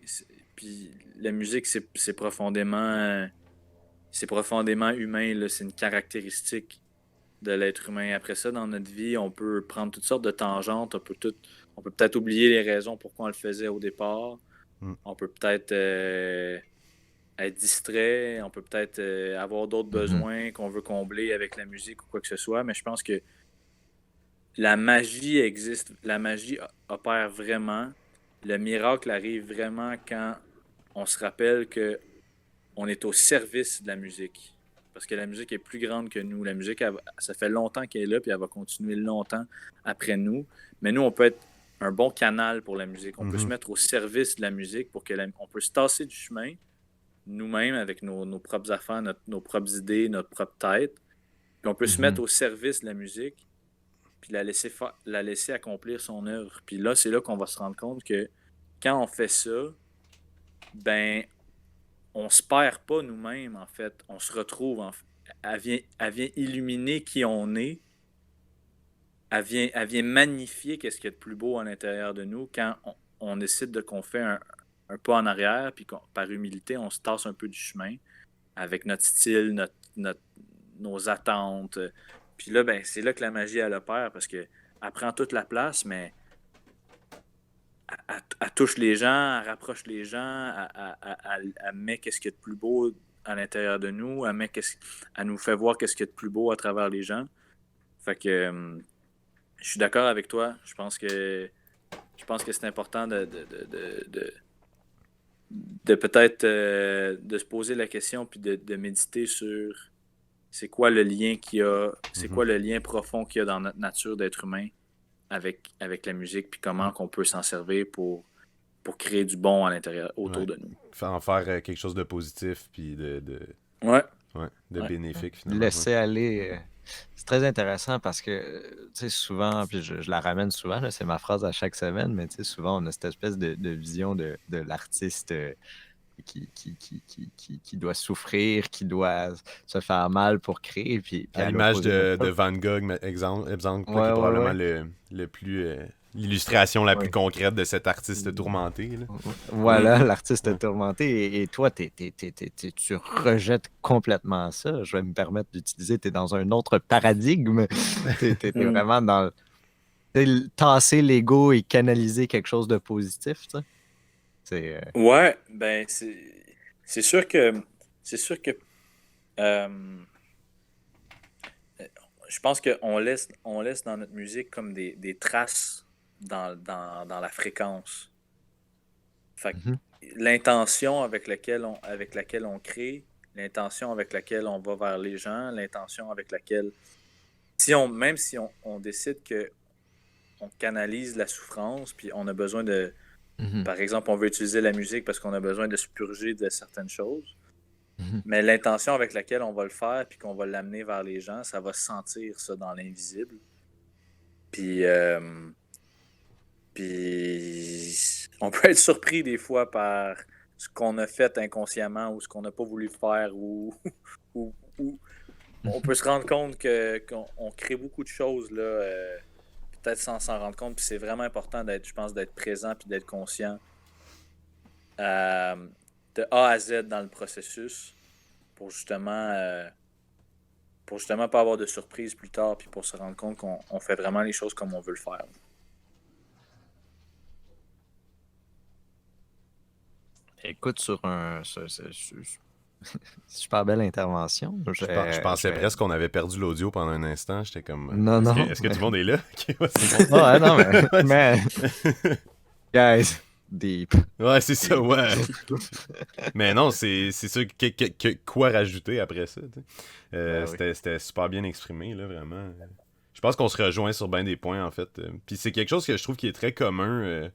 puis la musique, c'est profondément humain, là. C'est une caractéristique de l'être humain. Après ça, dans notre vie, on peut prendre toutes sortes de tangentes. On peut peut-être oublier les raisons pourquoi on le faisait au départ. Mm. On peut peut-être être distrait. On peut peut-être avoir d'autres Mhm. besoins qu'on veut combler avec la musique ou quoi que ce soit. Mais je pense que la magie existe. La magie opère vraiment. Le miracle arrive vraiment quand on se rappelle que on est au service de la musique. Parce que la musique est plus grande que nous. La musique, ça fait longtemps qu'elle est là, puis elle va continuer longtemps après nous. Mais nous, on peut être un bon canal pour la musique. On peut se Mhm. mettre au service de la musique pour on peut se tasser du chemin nous-mêmes avec nos propres affaires, nos propres idées, notre propre tête. Puis on peut se mettre Mhm. au service de la musique, puis la laisser accomplir son œuvre. Puis là, c'est là qu'on va se rendre compte que quand on fait ça, ben, on se perd pas nous-mêmes, en fait. On se retrouve. Elle vient illuminer qui on est. Elle vient magnifier qu'est-ce qu'il y a de plus beau à l'intérieur de nous quand on décide qu'on fait un pas en arrière, puis par humilité, on se tasse un peu du chemin avec notre style, nos attentes. Puis là, ben, c'est là que la magie, elle opère parce qu'elle prend toute la place, mais elle touche les gens, elle rapproche les gens, elle met qu'est-ce qu'il y a de plus beau à l'intérieur de nous, elle nous fait voir qu'est-ce qu'il y a de plus beau à travers les gens. Fait que je suis d'accord avec toi. Je pense que c'est important de peut-être de se poser la question puis de méditer sur c'est quoi le lien c'est Mhm. quoi le lien profond qu'il y a dans notre nature d'être humain avec la musique, puis comment qu'on peut s'en servir pour créer du bon à l'intérieur, autour Ouais. de nous. En faire quelque chose de positif, puis Ouais, ouais, de ouais. bénéfique, finalement. Ouais. Laisser aller, c'est très intéressant parce que, tu sais, souvent, puis je la ramène souvent, là, c'est ma phrase à chaque semaine, mais tu sais, souvent, on a cette espèce de vision de l'artiste qui doit souffrir, qui doit se faire mal pour créer, puis À à l'image l'opposé de de ça. Van Gogh, exemple, Ouais, qui est ouais, probablement ouais. le plus. L'illustration la plus Ouais. concrète de cet artiste tourmenté. Là. Voilà, Mhm. l'artiste Ouais. tourmenté. Et toi, tu rejettes complètement ça. Je vais me permettre d'utiliser, tu es dans un autre paradigme. Tu es Mhm. vraiment dans tasser l'ego et canaliser quelque chose de positif, tu sais. C'est, Ouais, ben c'est sûr que c'est sûr que euh, je pense on laisse dans notre musique comme des traces dans la fréquence. Fait que Mhm, l'intention avec laquelle on crée, l'intention avec laquelle on va vers les gens, l'intention avec laquelle même si on décide que on canalise la souffrance, puis on a besoin mhm, par exemple, on veut utiliser la musique parce qu'on a besoin de se purger de certaines choses. mhm, Mais l'intention avec laquelle on va le faire puis qu'on va l'amener vers les gens, ça va se sentir ça dans l'invisible. Puis, puis on peut être surpris des fois par ce qu'on a fait inconsciemment ou ce qu'on n'a pas voulu faire ou, ou on peut se rendre compte qu'on crée beaucoup de choses là, peut-être sans s'en rendre compte. Puis c'est vraiment important d'être, je pense, d'être présent puis d'être conscient de A à Z dans le processus pour justement pas avoir de surprise plus tard puis pour se rendre compte qu'on fait vraiment les choses comme on veut le faire. Écoute, super belle intervention. Je pensais presque qu'on avait perdu l'audio pendant un instant. J'étais comme. Non, non. Est-ce que tout le monde est là? Ok, ouais, c'est bon. Ouais, non, mais guys, deep. Ouais, c'est ça, ouais. Mais non, c'est sûr quoi rajouter après ça. Oui. C'était super bien exprimé, là, vraiment. Je pense qu'on se rejoint sur bien des points, en fait. Puis c'est quelque chose que je trouve qui est très commun.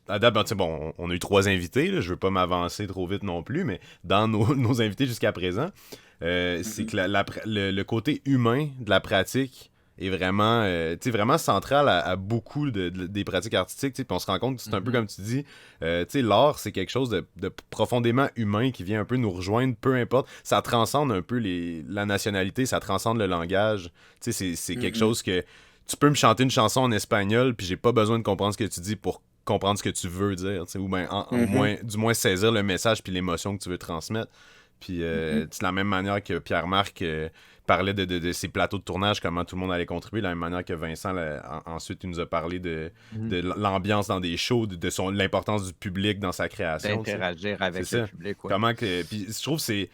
À date, bon, on a eu 3 invités, là, je veux pas m'avancer trop vite non plus, mais dans nos invités jusqu'à présent, c'est que le côté humain de la pratique est vraiment, vraiment central à beaucoup des pratiques artistiques. Puis on se rend compte que c'est un peu comme tu dis, l'art, c'est quelque chose de profondément humain qui vient un peu nous rejoindre, peu importe. Ça transcende un peu la nationalité, ça transcende le langage. C'est quelque chose que tu peux me chanter une chanson en espagnol, puis j'ai pas besoin de comprendre ce que tu dis pour comprendre ce que tu veux dire, ou bien du moins saisir le message puis l'émotion que tu veux transmettre. Puis c'est la même manière que Pierre-Marc parlait de ses plateaux de tournage, comment tout le monde allait contribuer, de la même manière que Vincent ensuite il nous a parlé de l'ambiance dans des shows, de l'importance du public dans sa création. D'interagir avec le public. Ouais. Comment que. Puis je trouve que c'est.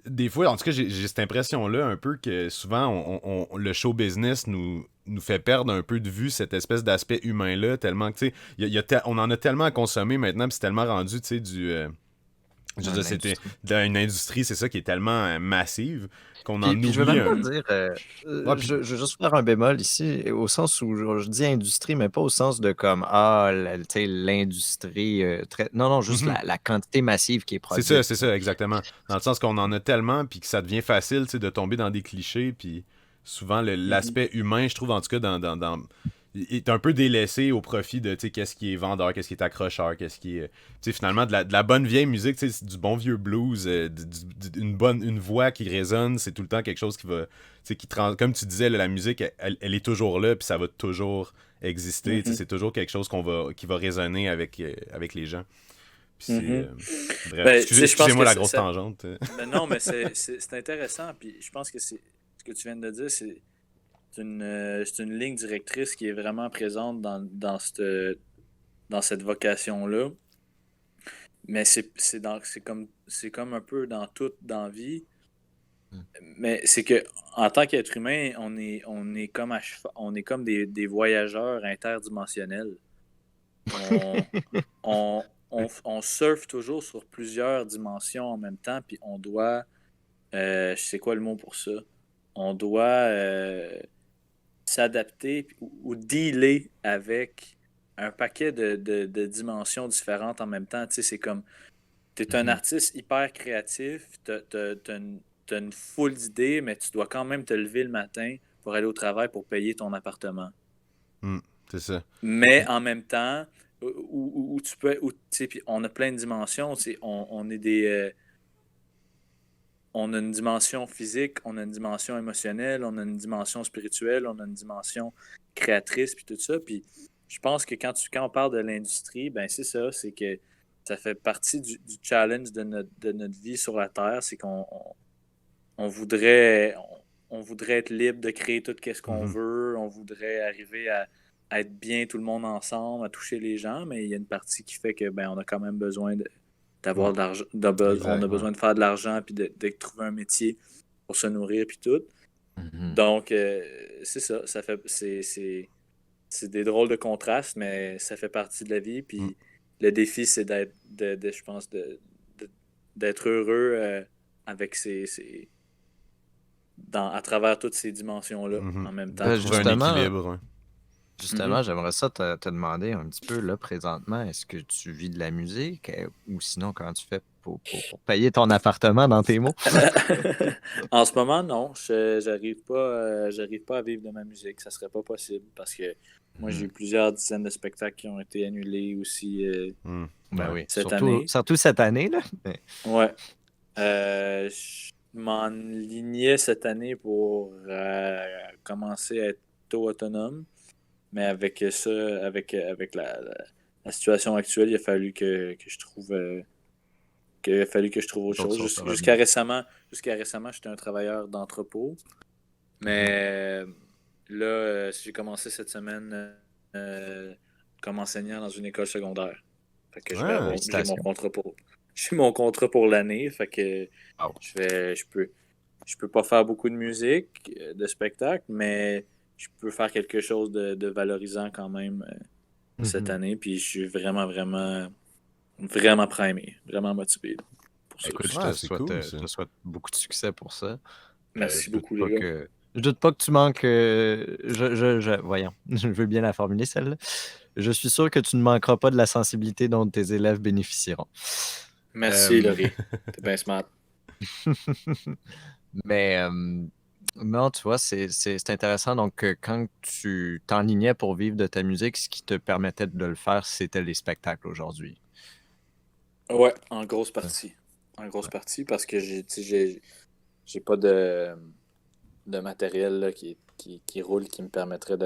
Des fois, en tout cas, j'ai cette impression-là un peu que souvent, le show business nous fait perdre un peu de vue cette espèce d'aspect humain-là, tellement que, tu sais, on en a tellement à consommer maintenant, puis c'est tellement rendu, tu sais, je veux dire, c'était une industrie, c'est ça, qui est tellement massive qu'on en oublie. Je veux même pas dire... je veux juste faire un bémol ici, au sens où je dis industrie, mais pas au sens de comme, l'industrie... Non, juste la quantité massive qui est produite. C'est ça, exactement. Dans le sens qu'on en a tellement, puis que ça devient facile, tu sais, de tomber dans des clichés, puis souvent, l'aspect humain, je trouve, en tout cas, est un peu délaissé au profit de qu'est-ce qui est vendeur, qu'est-ce qui est accrocheur, qu'est-ce qui est finalement de la bonne vieille musique, du bon vieux blues, une voix qui résonne, c'est tout le temps quelque chose qui va comme tu disais, la musique elle est toujours là, puis ça va toujours exister, c'est toujours quelque chose qui va résonner avec les gens. Puis bref, excusez-moi la grosse tangente. Mais non, mais c'est intéressant, puis je pense que ce que tu viens de dire, c'est une ligne directrice qui est vraiment présente dans cette vocation-là. Mais c'est comme un peu dans tout dans la vie. Mais c'est que en tant qu'être humain, on est comme des voyageurs interdimensionnels. On surfe toujours sur plusieurs dimensions en même temps, puis on doit je sais quoi le mot pour ça? On doit s'adapter ou dealer avec un paquet de dimensions différentes en même temps. Tu sais, c'est comme, t'es un artiste hyper créatif, t'as une foule d'idées, mais tu dois quand même te lever le matin pour aller au travail pour payer ton appartement. C'est ça. Mais en même temps, où tu peux, tu sais, puis on a plein de dimensions. On est des... on a une dimension physique, on a une dimension émotionnelle, on a une dimension spirituelle, on a une dimension créatrice, puis tout ça. Puis je pense que quand on parle de l'industrie, ben c'est ça, c'est que ça fait partie du challenge de notre vie sur la Terre, c'est qu'on voudrait être libre de créer tout ce qu'on veut, on voudrait arriver à être bien tout le monde ensemble, à toucher les gens, mais il y a une partie qui fait que on a quand même besoin d'avoir de l'argent, on a besoin de faire de l'argent puis de trouver un métier pour se nourrir puis tout. Donc c'est ça fait c'est des drôles de contrastes, mais ça fait partie de la vie, puis le défi c'est je pense d'être heureux avec à travers toutes ces dimensions là en même temps. Justement, un équilibre. Justement, j'aimerais ça te demander un petit peu, là, présentement, est-ce que tu vis de la musique ou sinon, comment tu fais pour payer ton appartement dans tes mots? En ce moment, non. J'arrive pas à vivre de ma musique. Ça serait pas possible parce que moi, j'ai eu plusieurs dizaines de spectacles qui ont été annulés aussi Ben oui, cette surtout, année. surtout cette année, là. Mais- Ouais. Je m'enlignais cette année pour commencer à être autonome, mais avec ça, avec la situation actuelle, il a fallu que je trouve autre D'autres chose. sources de Jusqu'à revenus. récemment, j'étais un travailleur d'entrepôt, mais là, j'ai commencé cette semaine comme enseignant dans une école secondaire. Fait que Ah, j'ai mon Félicitations. contrat pour l'année. Fait que Wow. je peux pas faire beaucoup de musique, de spectacle, mais je peux faire quelque chose de valorisant quand même cette année. Puis je suis vraiment primé, vraiment motivé pour ça Écoute, aussi. c'est cool, je ça. te souhaite beaucoup de succès pour ça. Merci beaucoup, les gars. Je doute pas que tu manques. Voyons, je veux bien la formuler celle-là. Je suis sûr que tu ne manqueras pas de la sensibilité dont tes élèves bénéficieront. Merci, Euh, Laurie. T'es bien smart. mais non, tu vois, c'est intéressant. Donc, quand tu t'enlignais pour vivre de ta musique, ce qui te permettait de le faire, c'était les spectacles aujourd'hui. Ouais, en grosse partie. En grosse Ouais. partie parce que j'ai pas de matériel là, qui roule qui me permettrait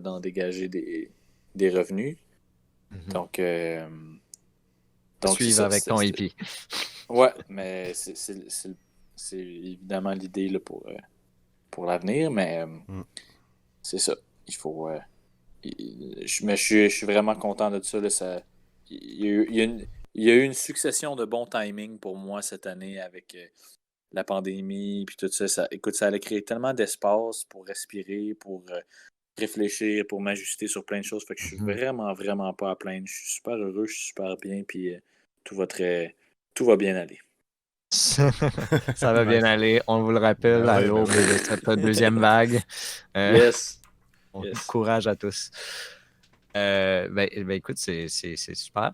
d'en dégager des revenus. Mhm. Donc, c'est Suivre ça. avec ton hippie. Ouais, mais c'est évidemment l'idée là, pour l'avenir, mais c'est ça. Il faut. Je suis vraiment content de ça. Là, il y a eu une succession de bons timings pour moi cette année avec la pandémie puis tout ça. Écoute, ça allait créer tellement d'espace pour respirer, pour réfléchir, pour m'ajuster sur plein de choses. Fait que je suis Mhm. vraiment pas à plaindre. Je suis super heureux, je suis super bien, puis tout va bien aller. Ça va bien Nice. aller. On vous le rappelle Ben à ouais, ben l'aube ouais. de cette deuxième vague. Euh, Yes, yes. courage à tous. Écoute, c'est super.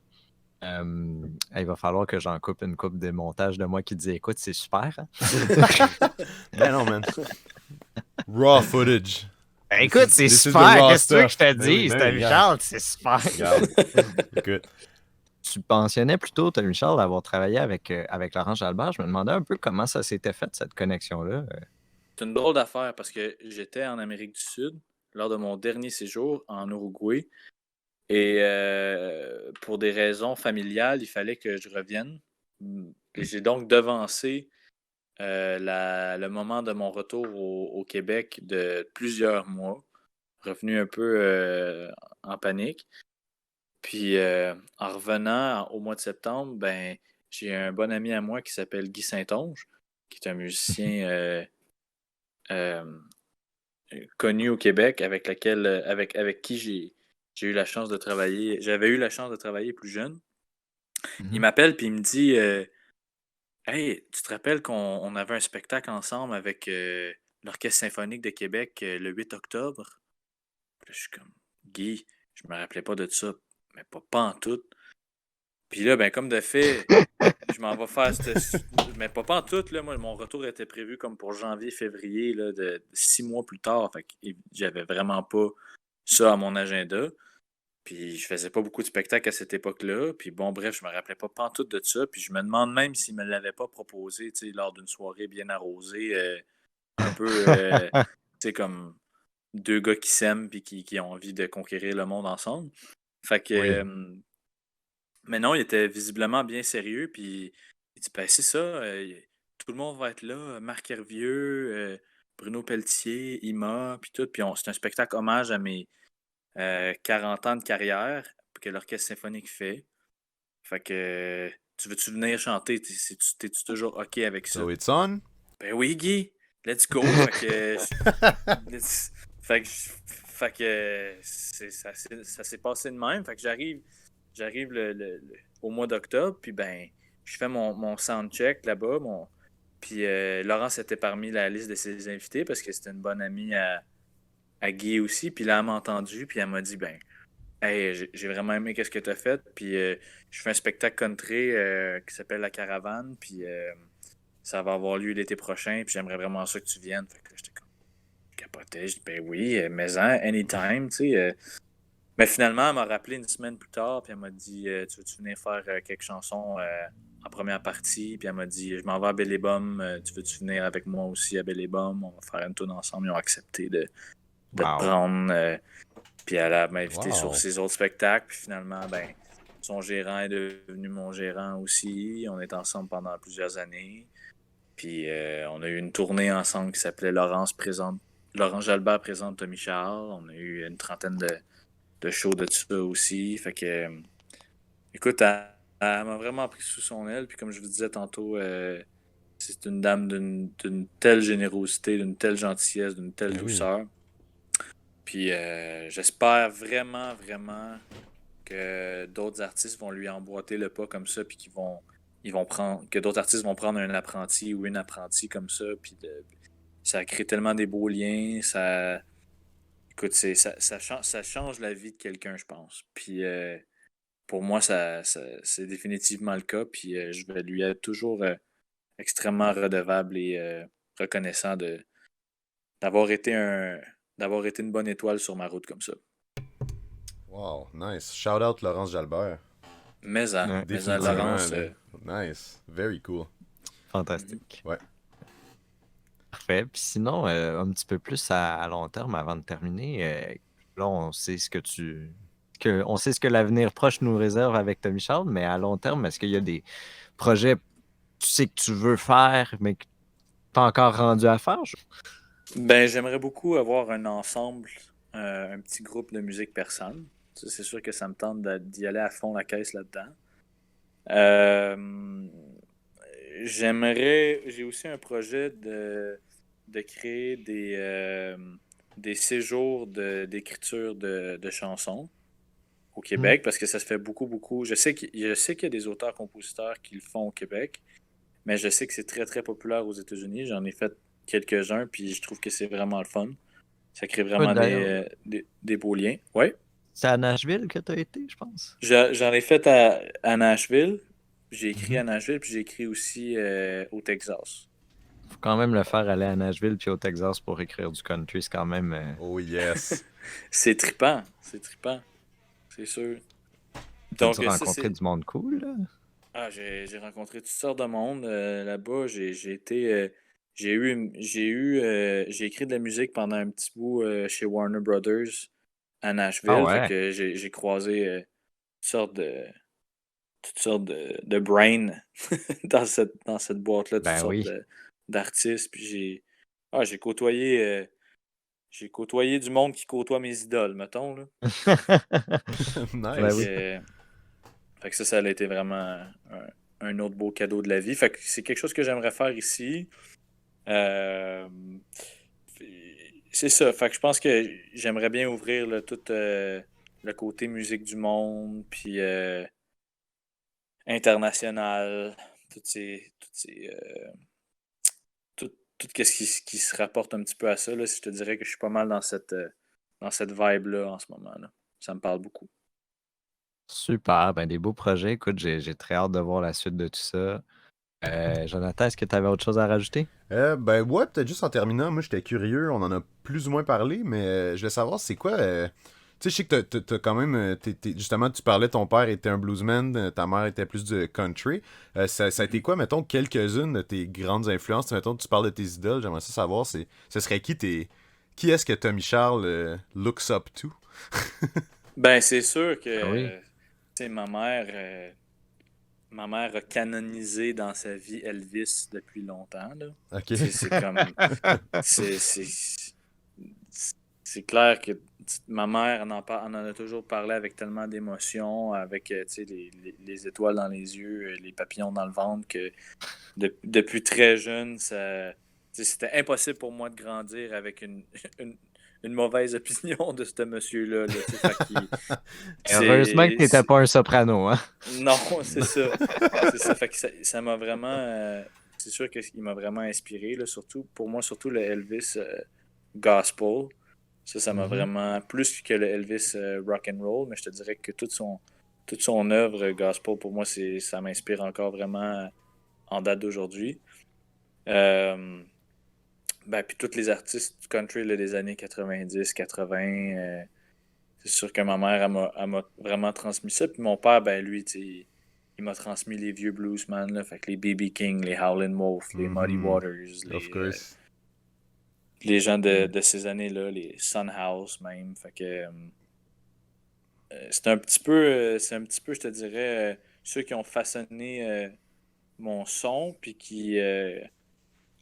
Il va falloir que j'en coupe une coupe de montage de moi qui dit écoute, c'est super. Hein? Ben non, man. Raw footage. Écoute, c'est This is the super. raw Qu'est-ce que tu veux que je stuff. te Ben oui, dise, ben oui, regarde. Michel? C'est super. Regarde. Écoute. Tu mentionnais plutôt, Michel, d'avoir travaillé avec Laurent Jalbert. Je me demandais un peu comment ça s'était fait, cette connexion-là. C'est une drôle d'affaire parce que j'étais en Amérique du Sud lors de mon dernier séjour en Uruguay. Et pour des raisons familiales, il fallait que je revienne. Et j'ai donc devancé le moment de mon retour au Québec de plusieurs mois, revenu un peu en panique. Puis en revenant au mois de septembre, ben, j'ai un bon ami à moi qui s'appelle Guy Saint-Onge, qui est un musicien euh, connu au Québec avec qui j'ai eu la chance de travailler. J'avais eu la chance de travailler plus jeune. Il Mhm. m'appelle puis il me dit Hey, tu te rappelles qu'on avait un spectacle ensemble avec l'Orchestre symphonique de Québec le 8 octobre? Puis là, je suis comme Guy, je me rappelais pas de ça, mais pas en tout. Puis là, ben comme de fait, je m'en vais faire mais pas en tout, là. Moi, mon retour était prévu comme pour janvier-février là, de 6 mois plus tard. Fait que j'avais vraiment pas ça à mon agenda. Puis je faisais pas beaucoup de spectacles à cette époque-là. Puis bon, bref, je me rappelais pas pantoute de ça. Puis je me demande même s'il me l'avait pas proposé, tu sais, lors d'une soirée bien arrosée, un peu, tu sais, comme deux gars qui s'aiment puis qui ont envie de conquérir le monde ensemble. Fait que, Oui. mais non, il était visiblement bien sérieux. Puis il dit, ben c'est ça, tout le monde va être là, Marc Hervieux, Bruno Pelletier, Ima, puis tout. Puis c'est un spectacle hommage à mes 40 ans de carrière que l'Orchestre symphonique fait. Fait que tu veux-tu venir chanter? T'es-tu toujours OK avec ça? So it's on? Ben oui, Guy, let's go. Fait que ça s'est passé de même. Fait que j'arrive au mois d'octobre, puis ben, je fais mon soundcheck là-bas. Puis Laurence était parmi la liste de ses invités parce que c'était une bonne amie à Guy aussi. Puis là, elle m'a entendu, puis elle m'a dit, ben, Hey, j'ai vraiment aimé qu'est-ce que tu as fait. Puis je fais un spectacle country qui s'appelle La Caravane. Puis ça va avoir lieu l'été prochain. Puis j'aimerais vraiment ça que tu viennes. Fait que là, j'étais comme capoté. J'ai dit, ben oui, anytime, tu sais. Mais finalement, elle m'a rappelé une semaine plus tard. Puis elle m'a dit, tu veux-tu venir faire quelques chansons en première partie? Puis elle m'a dit, je m'en vais à Bellébum. Tu veux-tu venir avec moi aussi à Bellébum? On va faire une tournée ensemble. Ils ont accepté de te Wow. prendre. Puis elle m'a invité sur Wow. ses autres spectacles. Puis finalement, ben, son gérant est devenu mon gérant aussi. On est ensemble pendant plusieurs années. Puis on a eu une tournée ensemble qui s'appelait Laurence Jalbert présente Tommy Charles. On a eu une trentaine de shows de ça aussi. Fait que, écoute, elle m'a vraiment pris sous son aile. Puis comme je vous disais tantôt, c'est une dame d'une telle générosité, d'une telle gentillesse, d'une telle Ben oui. douceur. Puis j'espère vraiment, vraiment que d'autres artistes vont lui emboîter le pas comme ça, puis que d'autres artistes vont prendre un apprenti ou une apprentie comme ça, puis ça crée tellement des beaux liens, écoute, ça change la vie de quelqu'un, je pense. Puis pour moi, c'est définitivement le cas, puis je vais lui être toujours extrêmement redevable et reconnaissant d'avoir été d'avoir été une bonne étoile sur ma route comme ça. Wow, nice. Shout out Laurence Jalbert. Mais Ouais. Définitivement, Laurence, là. Nice. Very cool. Fantastique. Ouais. Parfait. Puis sinon, un petit peu plus à long terme avant de terminer, là, on sait on sait ce que l'avenir proche nous réserve avec Tommy Charles, mais à long terme, est-ce qu'il y a des projets que tu sais que tu veux faire, mais que tu n'es pas encore rendu à faire? ben, j'aimerais beaucoup avoir un ensemble, un petit groupe de musique persane. Ça, c'est sûr que ça me tente d'y aller à fond la caisse là-dedans. Euh, j'ai aussi un projet de créer des séjours d'écriture de chansons au Québec, parce que ça se fait beaucoup, beaucoup. Je sais qu'il y a des auteurs-compositeurs qui le font au Québec, mais je sais que c'est très, très populaire aux États-Unis. J'en ai fait quelques-uns, puis je trouve que c'est vraiment le fun. Ça crée vraiment D'ailleurs, des beaux liens. Ouais. c'est à Nashville que tu as été, je pense. J'en ai fait à Nashville. J'ai écrit Mhm. à Nashville, puis j'ai écrit aussi au Texas. Faut quand même le faire aller à Nashville puis au Texas pour écrire du country. C'est quand même. Oh yes. C'est trippant, c'est sûr. Donc, T'as-tu rencontré du monde cool, là? Ah, j'ai rencontré toutes sortes de monde là-bas. J'ai été. J'ai écrit de la musique pendant un petit bout chez Warner Brothers à Ah Nashville. Fait ouais? que j'ai croisé toutes sortes de brain dans cette boîte-là, toutes Ben sortes oui. d'artistes. Puis j'ai côtoyé du monde qui côtoie mes idoles, mettons, là. Fait Ben Nice. oui. fait que ça a été vraiment un autre beau cadeau de la vie. Fait que c'est quelque chose que j'aimerais faire ici. Euh, c'est ça. Fait que je pense que j'aimerais bien ouvrir là, tout le côté musique du monde, puis international, tout ce qui se rapporte un petit peu à ça. Là, je te dirais que je suis pas mal dans cette vibe-là en ce moment. Là. Ça me parle beaucoup. Super. Ben des beaux projets. Écoute, j'ai très hâte de voir la suite de tout ça. Jonathan, est-ce que tu avais autre chose à rajouter? Ben ouais, peut-être juste en terminant, moi j'étais curieux, on en a plus ou moins parlé, mais je voulais savoir c'est quoi. Tu sais, je sais que t'as quand même. Justement, tu parlais, ton père était un bluesman, ta mère était plus de country. Ça a été quoi, mettons, quelques-unes de tes grandes influences? Mettons, tu parles de tes idoles, j'aimerais ça savoir, ce serait qui est-ce que Tommy Charles looks up to? Ben, c'est sûr que Ben oui. tu sais, ma mère a canonisé dans sa vie Elvis depuis longtemps. Là. Ok. Tu sais, c'est comme. C'est, c'est, c'est clair que ma mère en a toujours parlé avec tellement d'émotion, avec tu sais, les étoiles dans les yeux, les papillons dans le ventre, que depuis très jeune, tu sais, c'était impossible pour moi de grandir avec une mauvaise opinion de ce monsieur-là. Là, tu sais, fait qu'il- Heureusement que tu n'étais pas un soprano, hein? Non, c'est ça. C'est ça. Fait que ça m'a vraiment. C'est sûr qu'il m'a vraiment inspiré. Là, surtout, pour moi, surtout le Elvis Gospel. Ça m'a Mhm. vraiment, plus que le Elvis rock and roll, mais je te dirais que toute son œuvre gospel, pour moi, ça m'inspire encore vraiment en date d'aujourd'hui. Euh, ben, puis tous les artistes du country là, des années 90, 80, c'est sûr que ma mère, elle m'a vraiment transmis ça. Puis mon père, ben lui, tu sais, il m'a transmis les vieux bluesmen, là, fait que les B.B. King, les Howlin' Wolf, les Muddy Mhm. Waters, Of course. les gens de ces années-là, les Son House même. Fait que c'est un petit peu, je te dirais, ceux qui ont façonné mon son, puis qui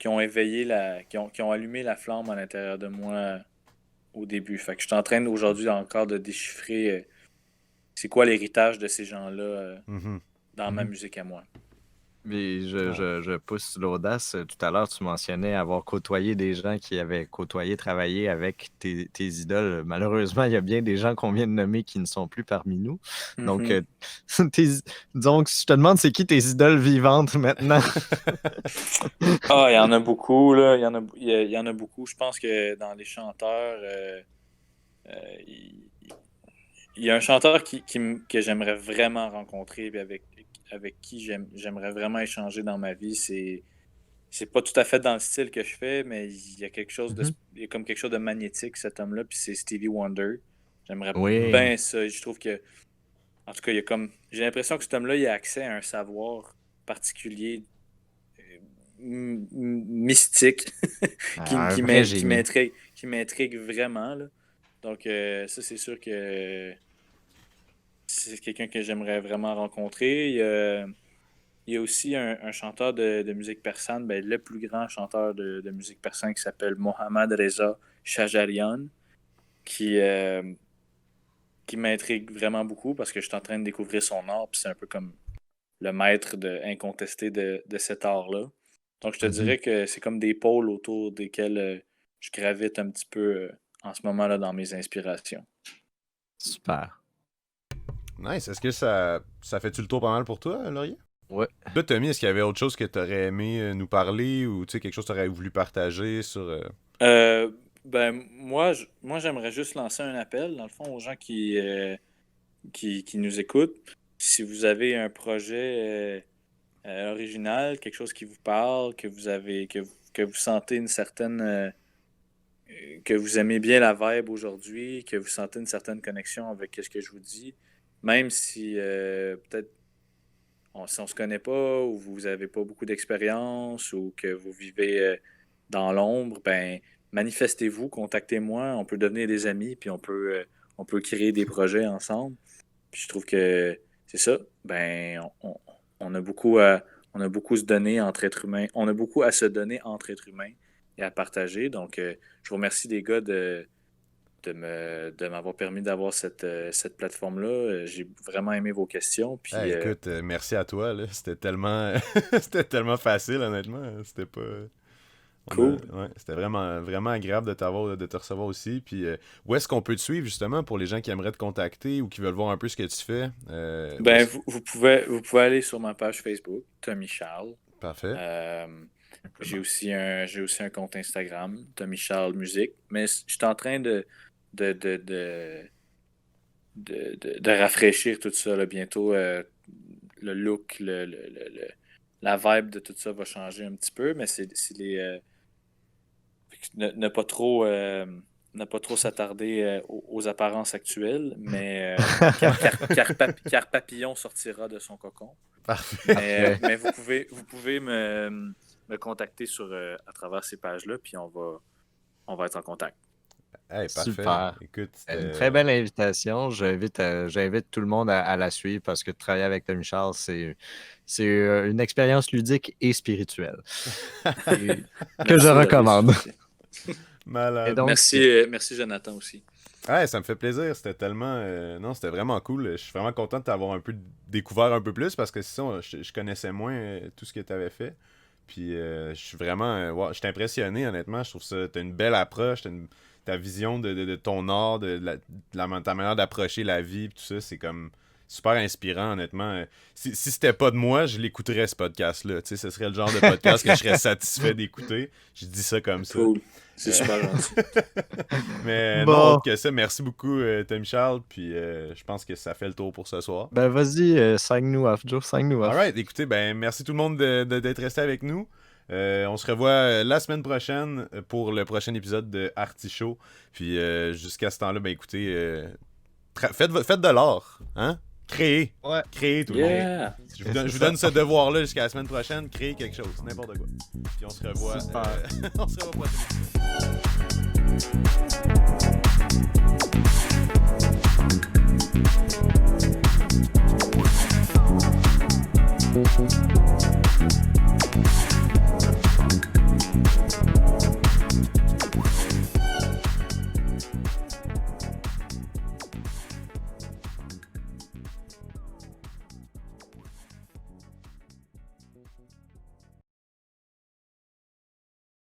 ont éveillé qui ont allumé la flamme à l'intérieur de moi au début. Fait que je suis en train aujourd'hui encore de déchiffrer c'est quoi l'héritage de ces gens-là Mhm. dans ma Mhm. musique à moi. Mais Ah. je pousse l'audace. Tout à l'heure, tu mentionnais avoir côtoyé des gens qui avaient côtoyé, travaillé avec tes idoles. Malheureusement, il y a bien des gens qu'on vient de nommer qui ne sont plus parmi nous. Donc, Mhm. tes- donc, si je te demande, c'est qui tes idoles vivantes maintenant? Ah, il y en a beaucoup, là. Il y en a beaucoup. Je pense que dans les chanteurs, il il y a un chanteur que j'aimerais vraiment rencontrer, puis avec qui j'aimerais vraiment échanger dans ma vie. C'est pas tout à fait dans le style que je fais, mais il y a Mhm. il y a comme quelque chose de magnétique, cet homme-là, puis c'est Stevie Wonder. J'aimerais Oui, bien ça. Je trouve que, en tout cas, il y a comme, j'ai l'impression que cet homme-là, il a accès à un savoir particulier, mystique, un vrai génie. qui m'intrigue vraiment, là. Donc, ça, c'est sûr que c'est quelqu'un que j'aimerais vraiment rencontrer. Il y a aussi un chanteur de musique persane, ben, le plus grand chanteur de musique persane qui s'appelle Mohammad Reza Shajarian, qui, euh, qui m'intrigue vraiment beaucoup parce que je suis en train de découvrir son art, puis c'est un peu comme le maître incontesté de cet art-là. Donc, je te Mhm. dirais que c'est comme des pôles autour desquels je gravite un petit peu en ce moment-là dans mes inspirations. Super. Nice. Est-ce que ça fait-tu le tour pas mal pour toi, Laurier? Ouais. Toi, Tommy, est-ce qu'il y avait autre chose que tu aurais aimé nous parler ou tu sais, quelque chose que tu aurais voulu partager sur. Euh, ben, moi, j'aimerais juste lancer un appel, dans le fond, aux gens qui nous écoutent. Si vous avez un projet original, quelque chose qui vous parle, que vous sentez une certaine, que vous aimez bien la vibe aujourd'hui, que vous sentez une certaine connexion avec ce que je vous dis, même si peut-être si on se connaît pas ou vous avez pas beaucoup d'expérience ou que vous vivez dans l'ombre, ben manifestez-vous, contactez-moi, on peut devenir des amis puis on peut créer des projets ensemble. Puis je trouve que c'est ça. Ben, on a on a beaucoup se donner entre êtres humains. On a beaucoup à se donner entre êtres humains et à partager. Donc, je vous remercie les gars de m'avoir permis d'avoir cette plateforme-là. J'ai vraiment aimé vos questions. Puis, Écoute, merci à toi, là. C'était tellement. C'était tellement facile, honnêtement. C'était pas. cool. Ouais, c'était vraiment, vraiment agréable de t'avoir, de te recevoir aussi. Puis, où est-ce qu'on peut te suivre, justement, pour les gens qui aimeraient te contacter ou qui veulent voir un peu ce que tu fais? Où Ben, est-ce... vous pouvez aller sur ma page Facebook, Tommy Charles. Parfait. Euh, j'ai aussi un compte Instagram, Tommy Charles Musique. Mais je suis en train de, de, de, de rafraîchir tout ça. Là. Bientôt, le look, la vibe de tout ça va changer un petit peu, mais c'est ne pas trop ne pas trop s'attarder aux apparences actuelles, mais car Papillon sortira de son cocon. Parfait. Parfait. Mais vous pouvez me contacter à travers ces pages-là, puis on va être en contact. Parfait. Super. Écoute, Une très belle invitation. J'invite tout le monde à la suivre parce que de travailler avec Tommy Charles, c'est une expérience ludique et spirituelle et que je Merci recommande. d'apprécier. Et malade. donc, Merci Jonathan aussi. Ça me fait plaisir. C'était tellement. Non, c'était vraiment cool. Je suis vraiment content de t'avoir un peu découvert un peu plus parce que sinon, je connaissais moins tout ce que tu avais fait. Puis, je suis vraiment. Je suis impressionné, honnêtement. Je trouve ça. T'as une belle approche. Ta vision de ton art, ta manière d'approcher la vie, pis tout ça, c'est comme. super inspirant, honnêtement. Si c'était pas de moi, je l'écouterais, ce podcast-là. Tu sais, ce serait le genre de podcast que je serais satisfait d'écouter. Je dis ça comme ça. Cool. C'est super gentil. Mais Bon. non, autre que ça, merci beaucoup, Tom Charles. Puis je pense que ça fait le tour pour ce soir. Ben vas-y, sign-nous off, Joe, sign-nous off. Alright, écoutez, ben merci tout le monde d'être resté avec nous. On se revoit la semaine prochaine pour le prochain épisode de Artichaut. Puis jusqu'à ce temps-là, ben écoutez, faites de l'art, hein? Créez. Ouais. Créez tout le monde. Yeah! Je vous donne ce devoir-là jusqu'à la semaine prochaine. Créez quelque chose, n'importe quoi. Puis on se revoit. On se revoit prochainement.